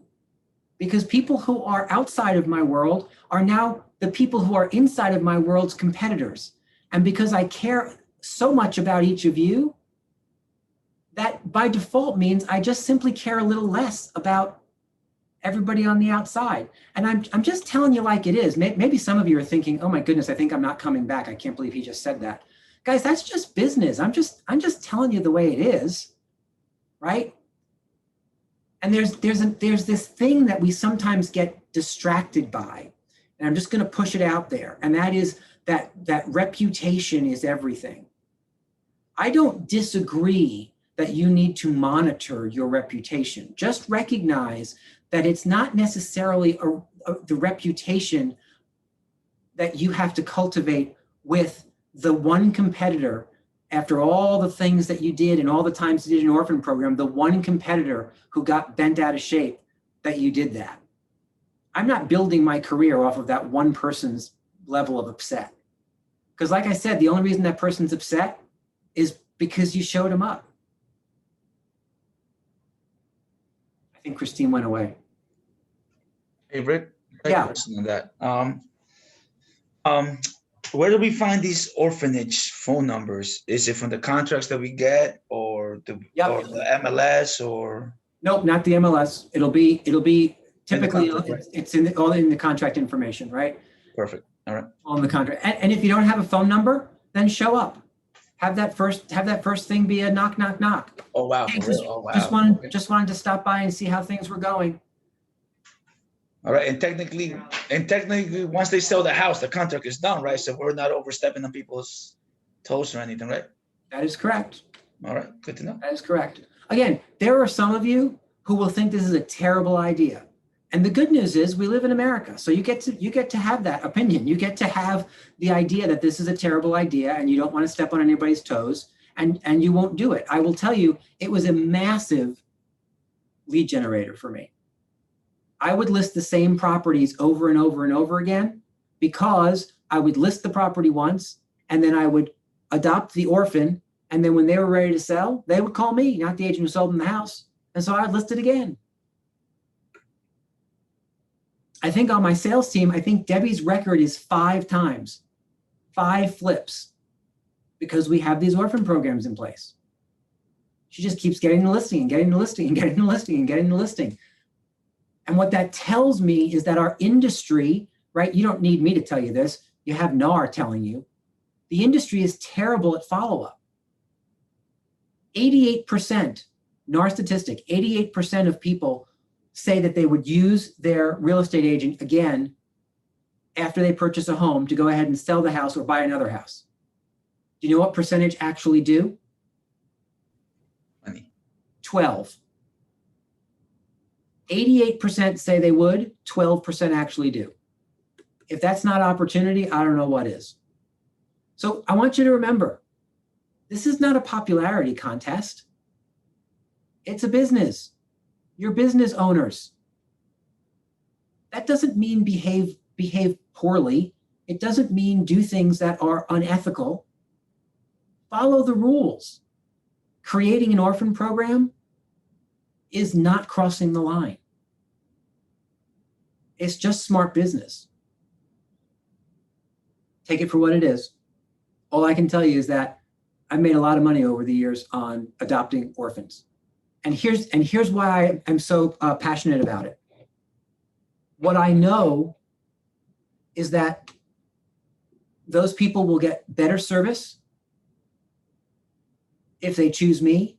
Because people who are outside of my world are now the people who are inside of my world's competitors. And because I care so much about each of you, that by default means I just simply care a little less about everybody on the outside. And I'm just telling you like it is. Maybe some of you are thinking, oh my goodness, I think I'm not coming back. I can't believe he just said that. Guys, that's just business. I'm just telling you the way it is, right? And there's this thing that we sometimes get distracted by. And I'm just going to push it out there. And that is that reputation is everything. I don't disagree that you need to monitor your reputation. Just recognize that it's not necessarily the reputation that you have to cultivate with the one competitor. After all the things that you did and all the times you did an orphan program, the one competitor who got bent out of shape that you did that. I'm not building my career off of that one person's level of upset. Because like I said, the only reason that person's upset is because you showed him up. I think Christine went away. Hey, Rick. Yeah. Question on that. Where do we find these orphanage phone numbers? Is it from the contracts that we get, or the MLS, or? Nope, not the MLS. It'll be typically contract, it's all in the contract information, right? Perfect. All right. On the contract, and if you don't have a phone number, then show up. Have that first thing be a knock, knock, knock. Oh wow! Hey, Oh wow! just wanted to stop by and see how things were going. All right, and technically, once they sell the house, the contract is done, right? So we're not overstepping on people's toes or anything, right? That is correct. All right, good to know. That is correct. Again, there are some of you who will think this is a terrible idea. And the good news is we live in America. So you get to have that opinion. You get to have the idea that this is a terrible idea and you don't want to step on anybody's toes and you won't do it. I will tell you, it was a massive lead generator for me. I would list the same properties over and over and over again because I would list the property once and then I would adopt the orphan. And then when they were ready to sell, they would call me, not the agent who sold them the house. And so I'd list it again. I think on my sales team, I think Debbie's record is 5 times, 5 flips, because we have these orphan programs in place. She just keeps getting the listing and getting the listing and getting the listing and getting the listing. And what that tells me is that our industry, right? You don't need me to tell you this. You have NAR telling you. The industry is terrible at follow-up. 88%, NAR statistic, 88% of people say that they would use their real estate agent again after they purchase a home to go ahead and sell the house or buy another house. Do you know what percentage actually do? 12. 88% say they would, 12% actually do. If that's not opportunity, I don't know what is. So I want you to remember, this is not a popularity contest. It's a business. You're business owners. That doesn't mean behave poorly. It doesn't mean do things that are unethical. Follow the rules. Creating an orphan program is not crossing the line. It's just smart business. Take it for what it is. All I can tell you is that I've made a lot of money over the years on adopting orphans. And here's why I'm so passionate about it. What I know is that those people will get better service if they choose me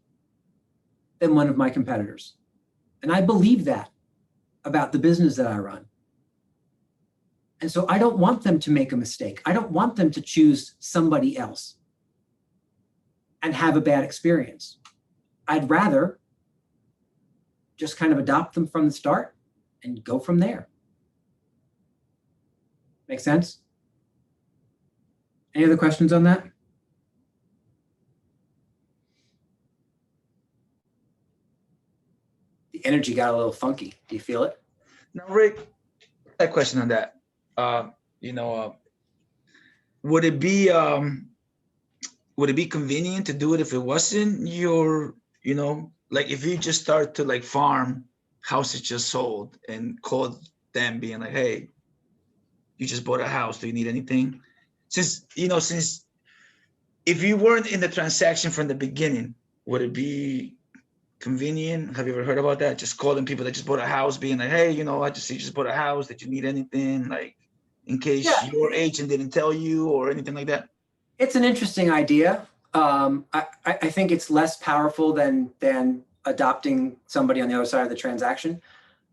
than one of my competitors. And I believe that about the business that I run. And so I don't want them to make a mistake. I don't want them to choose somebody else and have a bad experience. I'd rather just kind of adopt them from the start and go from there. Make sense? Any other questions on that? The energy got a little funky. Do you feel it? Now, Rick, a question on that. Would it be convenient to do it if it wasn't your, like if you just start to like farm houses just sold and call them being like, hey, you just bought a house, do you need anything? Since if you weren't in the transaction from the beginning, would it be convenient? Have you ever heard about that? Just calling people that just bought a house being like, hey, I just see you just bought a house, did you need anything? Like in case your agent didn't tell you or anything like that? It's an interesting idea. I think it's less powerful than adopting somebody on the other side of the transaction.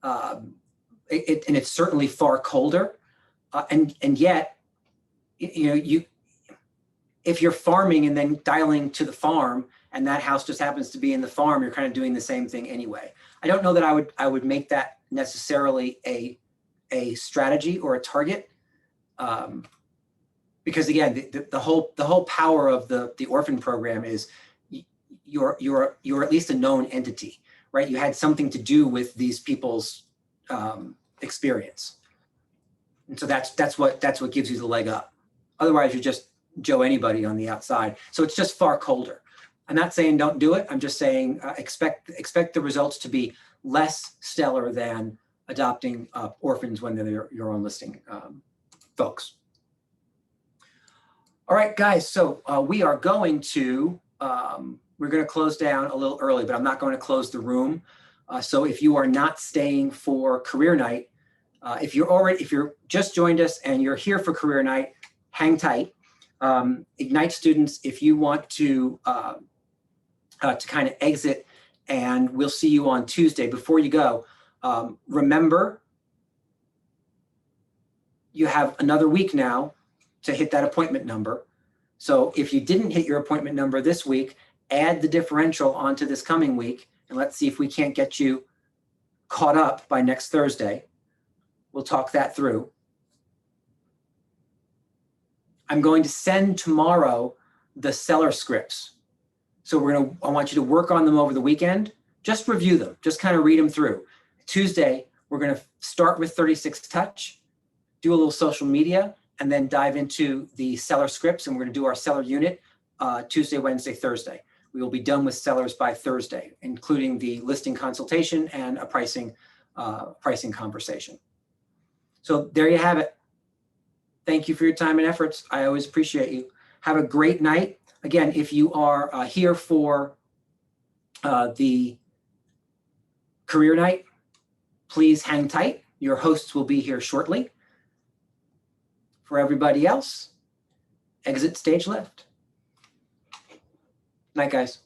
And it's certainly far colder. And yet, if you're farming and then dialing to the farm and that house just happens to be in the farm, you're kind of doing the same thing anyway. I don't know that I would make that necessarily a strategy or a target. Because again, the whole power of the orphan program is you're at least a known entity, right? You had something to do with these people's experience, and so that's what gives you the leg up. Otherwise, you're just Joe anybody on the outside. So it's just far colder. I'm not saying don't do it. I'm just saying expect the results to be less stellar than adopting orphans when they're your own listing folks. All right, guys, so we are going to, we're going to close down a little early, but I'm not going to close the room. So if you are not staying for career night, if you're just joined us and you're here for career night, hang tight. Ignite students, if you want to kind of exit, and we'll see you on Tuesday. Before you go, remember, you have another week now to hit that appointment number. So if you didn't hit your appointment number this week, add the differential onto this coming week, and let's see if we can't get you caught up by next Thursday. We'll talk that through. I'm going to send tomorrow the seller scripts. So I want you to work on them over the weekend. Just review them, just kind of read them through. Tuesday, we're going to start with 36 Touch, do a little social media, and then dive into the seller scripts, and we're going to do our seller unit Tuesday, Wednesday, Thursday. We will be done with sellers by Thursday, including the listing consultation and a pricing conversation. So there you have it. Thank you for your time and efforts. I always appreciate you. Have a great night. Again, if you are here for the career night, please hang tight. Your hosts will be here shortly. For everybody else, exit stage left. Night, guys.